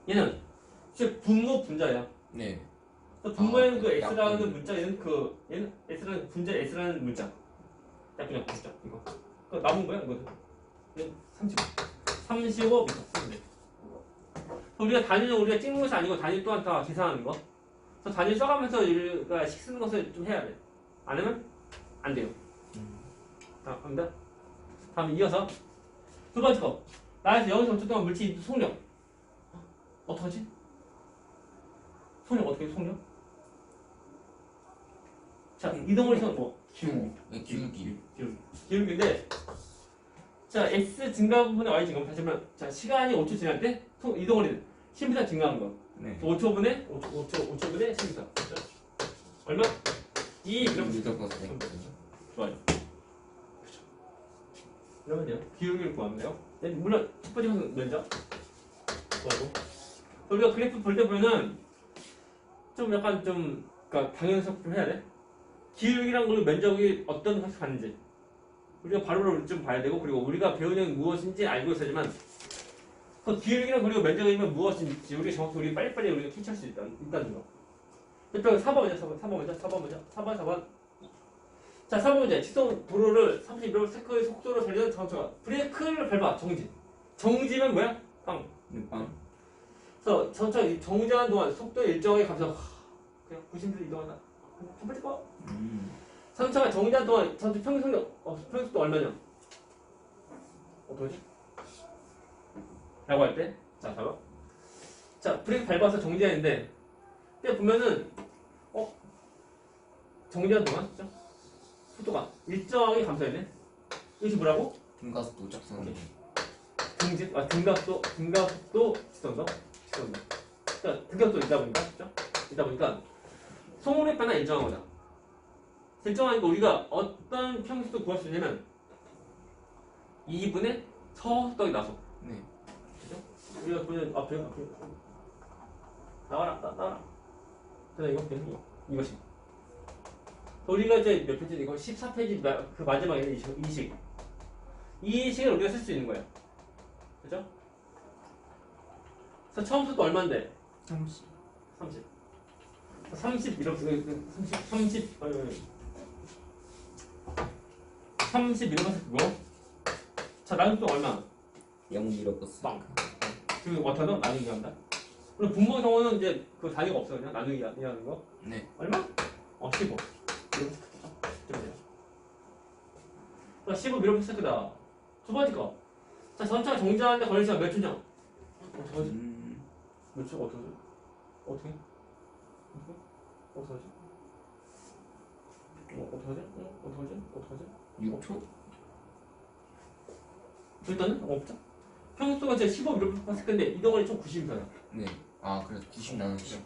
Speaker 1: 얘는 즉 분모 분자야.
Speaker 2: 네.
Speaker 1: 분모에는 그 S라는 문자 얘는 S라는 분자 S라는 문자 딱 그냥 문자 이거 남은 거야 이거 35m 쓰면 돼. 우리가 단위는 우리가 찍는 것이 아니고 단위 또한 다 계산하는 거. 그래서 단위 써가면서 우리가 식 쓰는 것을 좀 해야 돼. 안 하면 안 돼요. 자, 갑니다. 다음 이어서 두 번째 거. 나에서 여기서 어쨌든 물질 속력. 어떡하지? 속력 어떻게 해? 속력? 자, 이동거리 시간 뭐? 기울기인데 자, x 증가 부분의 y 증가. 다시 말하면 자, 시간이 5초 지날 때 이동거리는 10m 증가한 거.
Speaker 2: 네.
Speaker 1: 5초분의 10m. 그렇죠? 얼마? D 미러버스
Speaker 2: 무조건 세.
Speaker 1: 좋아요. 그렇죠. 이러면 돼요. 기울기를 구하면 돼요. 네, 물론 첫 번째 항상 면적 구하고 우리가 그래프 볼 때 보면은 좀 약간 좀 그러니까 당연해석 좀 해야 돼. 기울기랑 그리고 면적이 어떤 것을 갖는지 우리가 바로 좀 봐야 되고 그리고 우리가 배우는 무엇인지 알고 있어야지만 그 기울기랑 그리고 면적이면 무엇인지 우리 정확히 우리 빨리빨리 우리가 캐치할 수 있다는 거. 일단 4번 먼저 4번 자 4번 문제 직선 도로를 30km/s의 속도로 달리는 자동차가 브레이크를 밟아 정지면 뭐야? 빵.
Speaker 2: 빵.
Speaker 1: 그래서 자동차가 정지하는 동안 속도 일정하게 감소 그냥 90m 이동한다. 첫 번째 거 자동차가 정지하는 동안 자동차 평속도 얼마냐? 어떡하지? 라고 할 때, 자, 봐봐. 자, 브레이크 밟아서 정지하는데, 근데 보면은, 정지하는 동안, 그죠? 속도가 일정하게 감소했네? 이것이 뭐라고?
Speaker 2: 등가속도 측선.
Speaker 1: 등각도, 직선도. 그러니까 등각도 있다 보니까, 그죠? 있다 보니까, 소모의 변화 일정한 거다. 일정하니까 우리가 어떤 평수도 구할 수 있냐면, 2분의 서속도의 나속.
Speaker 2: 네.
Speaker 1: 우리가 보면 앞에 나와라. 그래서 이것이. 우리가 이제 몇 페이지 이거 14페이지 그 마지막에 있는 이 식을 우리가 쓸 수 있는 거예요. 그죠? 그래서 처음 수도 얼마인데?
Speaker 2: 30.
Speaker 1: 30 이렇게 30 이러면서 그거. 자 나누기 얼마?
Speaker 2: 0 밀어버스.
Speaker 1: 빵. 그 어떻게 나누기 한다. 그리고 분모 경우는 이제 그 단위가 없어 그냥 나누기 하는 거.
Speaker 2: 네.
Speaker 1: 얼마? 15. 15 밀어붙일 거다. 두 번째 거. 자, 전차가 정지하는데 걸릴 시간 몇 초냐? 어떡하지? 몇 초? 어떡하지? 어떡하지?
Speaker 2: 6초?
Speaker 1: 일단은 없죠? 평소가 이제 15 밀어붙일 건데 이동거리 총 90m야.
Speaker 2: 네. 아, 그래서 90 나누기 10.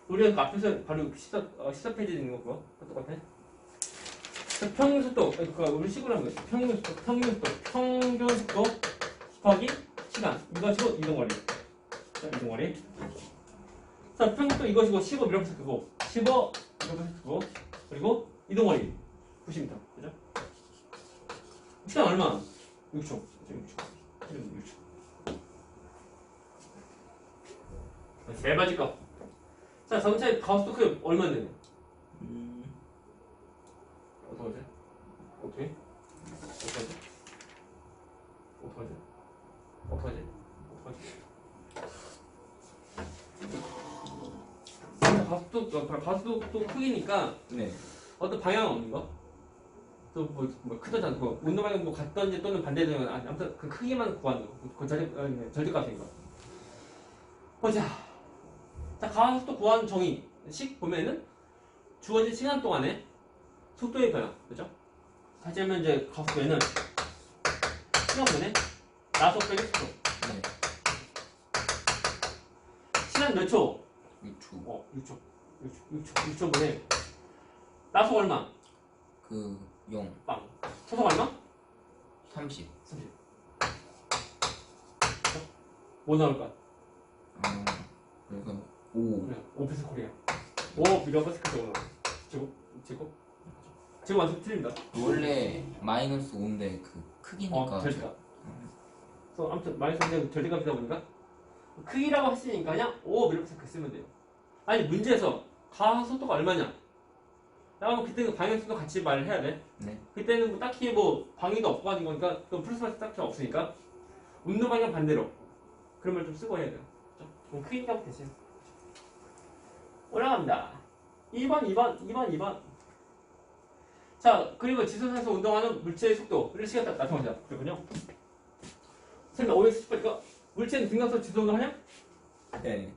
Speaker 1: 우리가 그 앞에서 바로 14페이지에 있는 거 그거 똑같아? 평균속도, 그러니까 우리 식으로 하면 평균속도 곱하기 시간 이것이고 이동거리. 자, 이동거리. 자, 평균속도 이것이고 15 밀어붙일 그거 15 밀어붙일 그거 그리고 이동거리 90m. 그죠? 시간 얼마? 6초. 6초. 세 번째 거. 자, 전체 가속도 얼마인데? 어떡하지? 가속도 크기니까
Speaker 2: 네.
Speaker 1: 어떤 방향 없는 거? 또 뭐 크다지 않고 운동 방향 뭐 같던지 또는 반대되면 아무튼 그 크기만 구하는 거. 그 절대값인 거. 보자. 자, 가속도 구하는 정의 식 보면은 주어진 시간 동안에 속도의 변화, 그죠? 다시 하면 이제 가속도에는 시간분의 나속 빼기 속도.
Speaker 2: 네.
Speaker 1: 시간 몇 초?
Speaker 2: 6초.
Speaker 1: 6초분의 나속 얼마?
Speaker 2: 그 0.
Speaker 1: 빵. 초속 얼마?
Speaker 2: 30.
Speaker 1: 뭐 나올까?
Speaker 2: 아, 그래서 5.
Speaker 1: 그래, 5패스 코리아. 5 밀어버스크 정도. 제곱 완전 틀립니다.
Speaker 2: 원래 마이너스 5인데 그 크기니까.
Speaker 1: 절대값. 그래서 아무튼 마이너스 절대값이다 보니까 크기라고 하시니까 그냥 5 밀어버스크 쓰면 돼요. 아니 문제에서 가속도가 얼마냐? 그러면 그때 그 방향수도 같이 말을 해야 돼.
Speaker 2: 네.
Speaker 1: 그때는 뭐 딱히 뭐 방위도 없고 하는 거니까 그럼 플러스 마이너스 딱히 없으니까 운동 방향 반대로 그런 걸 좀 쓰고 해야 돼요. 그럼 크기값 대신 올라갑니다. 2번. 자, 그리고 지선에서 운동하는 물체의 속도를 시간 나타내자. 그렇군요. 설명 510번이니까 물체는 등각선 지선을 하냐?
Speaker 2: 네.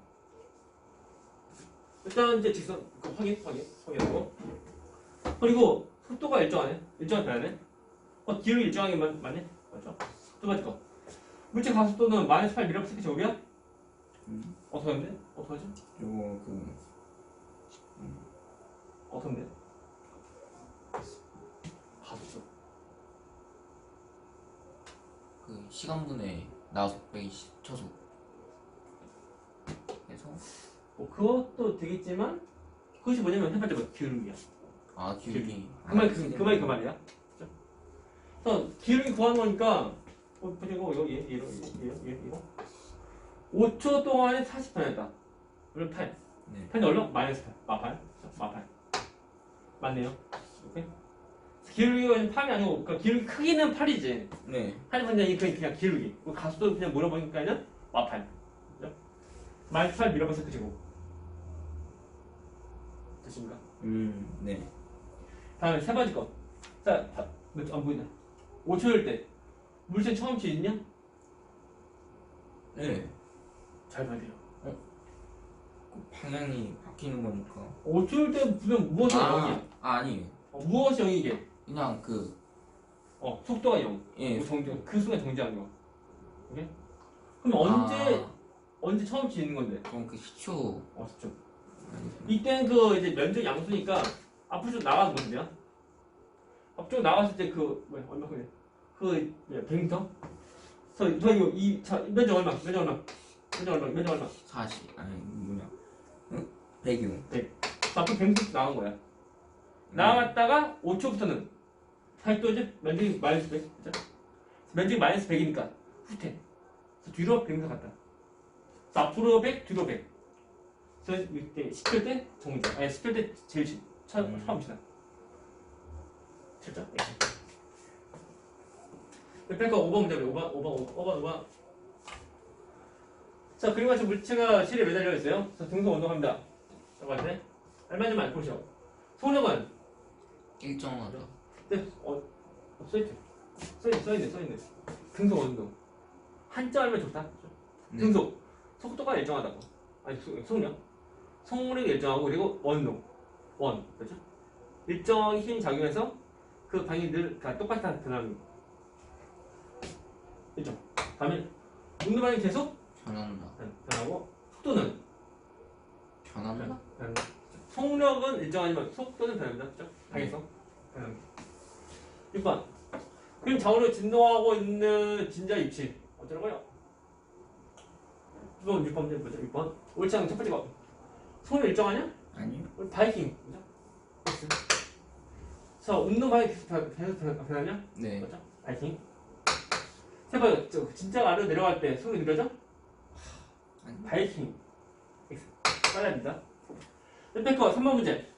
Speaker 1: 일단 이제 직선 확인하고 그리고 속도가 일정하네. 일정한 변화네. 기울기 일정하게 맞네. 맞죠? 두 번째 거. 물체 가속도는 마이너스 8 밀어붙이기 제곱이야? 어떻게 하면 돼? 어떡하지?
Speaker 2: 요거 그
Speaker 1: 어떻게 하면 돼?
Speaker 2: 그 시간분의 나속 빼기 초속 해서
Speaker 1: 뭐 그것도 되겠지만 그것이 뭐냐면 해봤자 뭐 기울기야.
Speaker 2: 아 기울기
Speaker 1: 그 말이 그 말이야. 그래서 기울기 구하는 거니까 그리고 이거 5초 동안에 40분 했다. 그럼 8.
Speaker 2: 네.
Speaker 1: 8이 얼마? 마이너스 8. 마팔. 마팔. 맞네요. 오케이. 기울기가 8이 아니고 그러니까 기울기 크기는 8이지.
Speaker 2: 네.
Speaker 1: 8이 뭐냐 그냥 기울기. 가수도 그냥 물어보니까는 마팔. 마이너스 8 밀어봐서 그지고. 됐습니까?
Speaker 2: 네.
Speaker 1: 다음에 세 번째 거. 자, 안 보이나? 5초일 때 물체 처음 있냐?
Speaker 2: 네.
Speaker 1: 잘 봐야 돼요.
Speaker 2: 그 방향이 바뀌는 거니까.
Speaker 1: 5초일 때 보면 무엇이 0이야?
Speaker 2: 아니에요.
Speaker 1: 무엇이 0이게?
Speaker 2: 그냥 그
Speaker 1: 속도가 0.
Speaker 2: 예.
Speaker 1: 그 순간 정지하는 거. 오케이? 그럼 언제 처음 있는 건데?
Speaker 2: 그럼 그 시초
Speaker 1: 10초. 이때는 그 이제 면적 양수니까 앞으로 좀 나가는 거거든요. 앞쪽 나갔을 때 얼마 그래? 100m? 그래서 이 면적 얼마?
Speaker 2: 40 아니 뭐냐? 응? 100이요.
Speaker 1: 100. 앞으로 100m 나간 거야. 나갔다가 5초부터는 다시 또 이제 면적이 마이너스 100. 그죠? 면적이 마이너스 100이니까 후퇴. 그래서 뒤로 100m 갔다. 그래서 앞으로 100, 뒤로 100. 그래서 이때 10초 때 정지. 아니 10초 때 제일 처음 지나. 됐죠? 그러니까 5번 문제 5번. 자, 그리고 같이 물체가 실에 매달려 있어요. 그래서 등속 운동합니다. 자, 맞네. 얼마나 많이 보시죠. 속력은
Speaker 2: 일정하다.
Speaker 1: 네, 써있네. 등속 운동. 한자 알면 좋다.
Speaker 2: 네.
Speaker 1: 등속. 속도가 일정하다고. 아니, 속력. 속력이 일정하고 그리고 원동. 그렇죠? 일정 힘 작용해서 그 방이 늘 똑같이 변하는 거. 일정. 다음에 운동 방이 계속
Speaker 2: 변한다.
Speaker 1: 변하고 속도는
Speaker 2: 변한다?
Speaker 1: 변한다. 속력은 일정하지만 속도는 변합니다. 그렇죠? 방에서 변합니다. 6번. 그럼 좌우로 진동하고 있는 진자 입시 어쩌라고요? 6번 문제 보죠. 6번. 옳지 않은 첫 번째 거. 속력 일정하냐?
Speaker 2: 아니요.
Speaker 1: 우리 바이킹. 그죠? 그래서 운동 방이 계속 변하냐?
Speaker 2: 네.
Speaker 1: 그렇죠? 바이킹. 세 번. 진짜 아래로 내려갈 때 속이 느려져?
Speaker 2: 아니.
Speaker 1: 바이킹. 빨라집니다. 뺏거 3번 문제.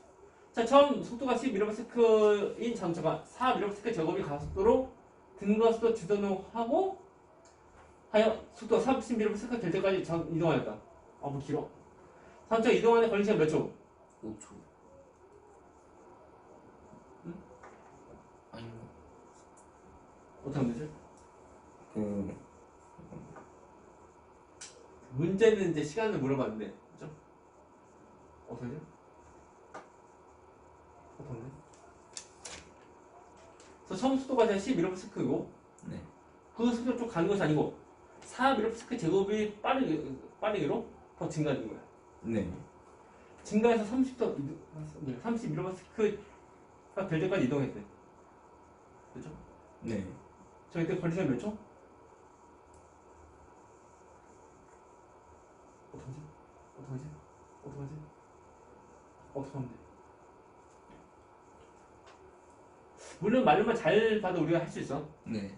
Speaker 1: 자, 처음 속도가 10ms/s인 자동차가 4ms 제곱의 가속도로 등가속도 주전하고 하여 속도가 30ms 될 때까지 이동하였다. 뭐 길어. 자동차 이동하는 걸린 시간 몇 초?
Speaker 2: 5초.
Speaker 1: 응?
Speaker 2: 아니
Speaker 1: 어떻게 하면 되지? 문제는 이제 시간을 물어봤는데, 그죠? 어떻게 하지? 어떤데? 그래서 처음 속도가 11ms/s고
Speaker 2: 네.
Speaker 1: 그 속도로 쭉 가는 것이 아니고 4ms 제곱이 빠르기로 더 증가하는 거야.
Speaker 2: 네.
Speaker 1: 증가해서 31ms/s가 될 때까지 이동했대. 그죠?
Speaker 2: 네.
Speaker 1: 저 이때 걸린 시간 몇 초? 어떻게 하면 돼? 물론 말로만 잘 봐도 우리가 할 수 있어.
Speaker 2: 네.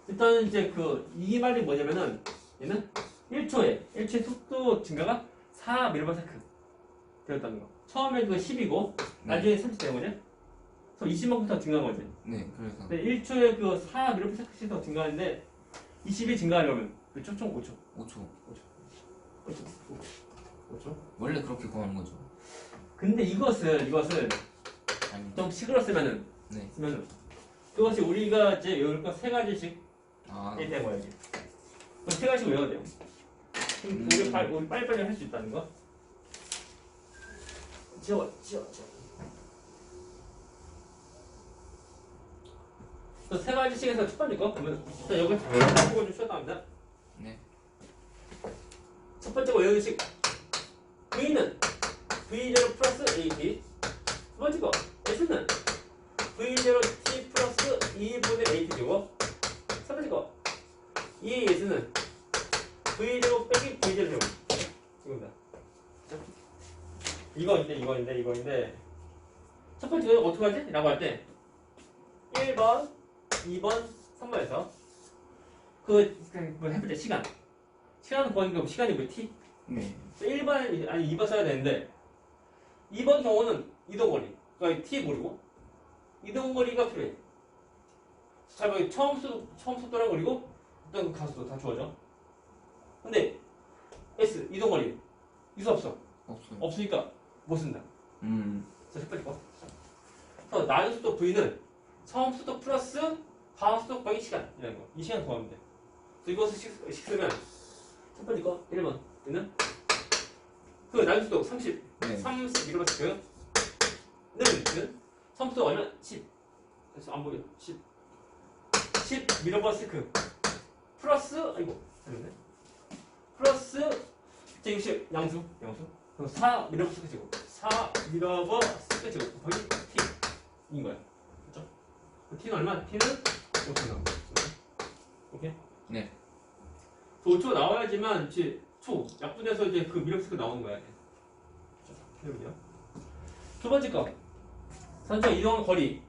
Speaker 1: 일단 이제 이 말이 뭐냐면은 얘는 1초에 속도 증가가 4ms 되었다는 거. 처음에 10이고 나중에 30 되는 거지. 그래서 20만큼 더 증가한 거지.
Speaker 2: 네. 그래서
Speaker 1: 근데 1초에 4ms 더 증가하는데 20이 증가하려면 몇 초? 총 5초. 5초.
Speaker 2: 원래 그렇게 구하는 거죠.
Speaker 1: 근데 이것을
Speaker 2: 아니.
Speaker 1: 좀 시끄럽으면은
Speaker 2: 네.
Speaker 1: 그것이 우리가 이제 외울 거 3가지씩 일단 뭐야지. 그럼 3가지씩 외워야 돼요. 우리 빨리빨리 할 수 있다는 거. 지워. 그래서 3가지씩 해서 첫 번째 거 그러면 일단 여기 한국어 좀 쉬었다 합니다.
Speaker 2: 네.
Speaker 1: 첫 번째 거 외우기식. V는 V0 플러스 AT. 두 번째 거 S는 V0 T 플러스 2분의 AT이고 세 첫 번째 거. 이 예수는 V제곱 빼기 V제곱 이겁니다. 이거인데 첫 번째 거 어떻게 하지? 라고 할 때 1번, 2번, 3번에서 뭐 해볼때 시간은 구하는 게 시간이 뭐 t?
Speaker 2: 네.
Speaker 1: 1번 아니 2번 써야 되는데 2번 경우는 이동거리 그러니까 t 모르고 이동거리가 필요해. 자, 뭐 처음 속도랑 그리고 어떤 가수도 다 주어져. 근데 s 이동거리 있어 없어?
Speaker 2: 없어요.
Speaker 1: 없으니까 못 쓴다. 자, 첫 번째 거. 그래서 나는 속도 v는 처음 속도 플러스 가속 속도 곱하기 시간이라는 거. 이 시간 구하면 돼. 그래서 이것을 쓰면 첫 번째 거 1번 는 나는 속도 30
Speaker 2: 네.
Speaker 1: 31km/s는 처음 속도 얼마? 10. 그래서 안 보여. 10 미러버스크 플러스 됐네. 플러스 60 양수 그럼 4 미러버스크 제곱 4 미러버스크 제곱 곱하기 t 인 거야. 그렇죠? t는 얼마? t는 5초 나와. 오케이?
Speaker 2: 네.
Speaker 1: 5초 나와야지만 이제 약분해서 이제 그 미러버스크 나오는 거야. 그렇죠? 두 번째 거 선적 이동한 거리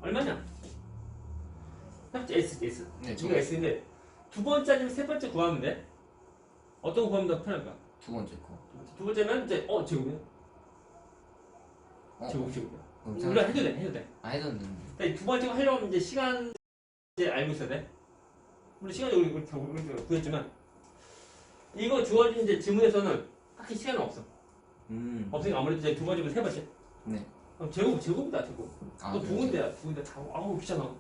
Speaker 1: 얼마냐? S.
Speaker 2: 네,
Speaker 1: 이거 S인데 두 번째 아니면 세 번째 구하면 돼. 어떤 거 구하면 더 편할까?
Speaker 2: 두 번째 거.
Speaker 1: 두 번째는 이제 제곱이야. 제곱이야. 우리가 해도 돼.
Speaker 2: 아, 해도 되는데.
Speaker 1: 그러니까 두 번째 거 하려면 이제 시간 이제 알고 있어야 돼. 우리 시간이 우리 구했지만 이거 주어진 이제 지문에서는 딱히 시간은 없어. 없으니까 아무래도 이제 두 번째면 세 번째.
Speaker 2: 네.
Speaker 1: 그럼 제곱이다 제곱.
Speaker 2: 아,
Speaker 1: 또 두 군데야 다. 아우 귀찮아.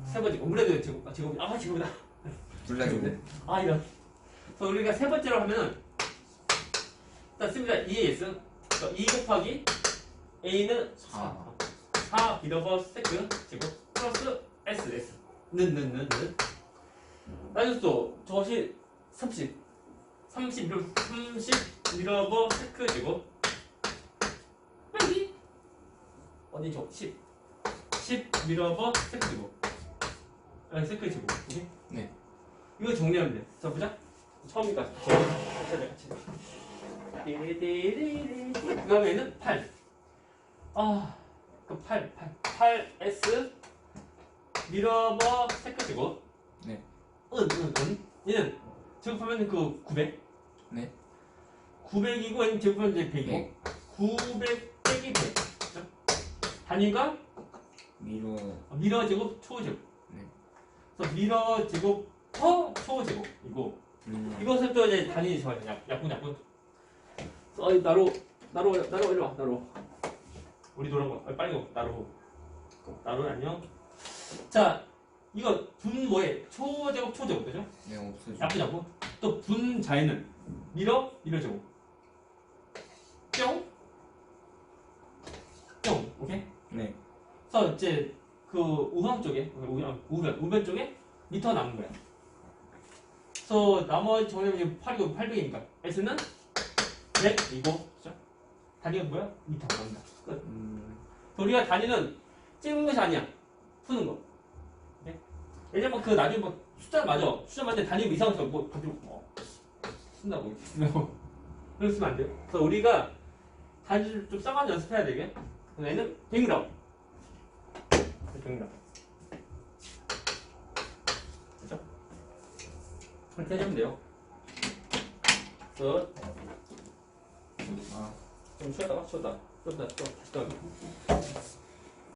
Speaker 1: 세 번째 오므라도 제곱이다. 제곱이다.
Speaker 2: 불러주고.
Speaker 1: 이런. 그래서 우리가 세 번째로 하면은 일단 씁니다. 2의 s 2 곱하기 a는 4 비더버 세크 제곱 플러스 s 는 나중에 저것이 30 미러버 세크 제곱 빼기 어디죠? 10 미러버 세크 제곱 세크 제곱. 오케이?
Speaker 2: 네.
Speaker 1: 이거 정리하면 돼. 자, 보자. 처음이니까. 같이. 그 다음에는 8. 그 8S 미러버 세크 제곱.
Speaker 2: 네.
Speaker 1: 얘는 제곱하면 그 900.
Speaker 2: 네.
Speaker 1: 900이고 얘는 제곱하면 이제 100이고.
Speaker 2: 네.
Speaker 1: 900 빼기 100. 그렇죠? 단위가 미러 제곱 초 제곱.
Speaker 2: 네.
Speaker 1: 그래서 미러 제곱 초 제곱이고. 이것을 또 이제 단위 좋아요. 약분. 나로 이리 와. 우리 노란 거. 빨리 go. 나로 안녕. 자, 이거 분 뭐해? 초제곱 그죠?
Speaker 2: 네, 없어요.
Speaker 1: 약분. 또 분자에는 미러 제곱. 뿅. 오케이?
Speaker 2: 네.
Speaker 1: 그래서 이제 그 우변 쪽에 미터 남은 거야. 그래서 나머지 정답이 800이니까 S는 100이고, 그죠? 단위가 뭐야? 미터 나온다. 끝. 우리가 단위는 찍는 것이 아니야. 푸는 거. 네? 예전에 그 나중에 숫자 맞는데 단위 이상한 거 가지고 쓴다고. 그렇게 쓰면 안 돼요. 그래서 우리가 단위를 좀 써가지고 연습해야 되게. 그래서 얘는 100g. 그죠? 그렇게 해주면 돼요. 그래서 좀 쉬었다가 또 다시 또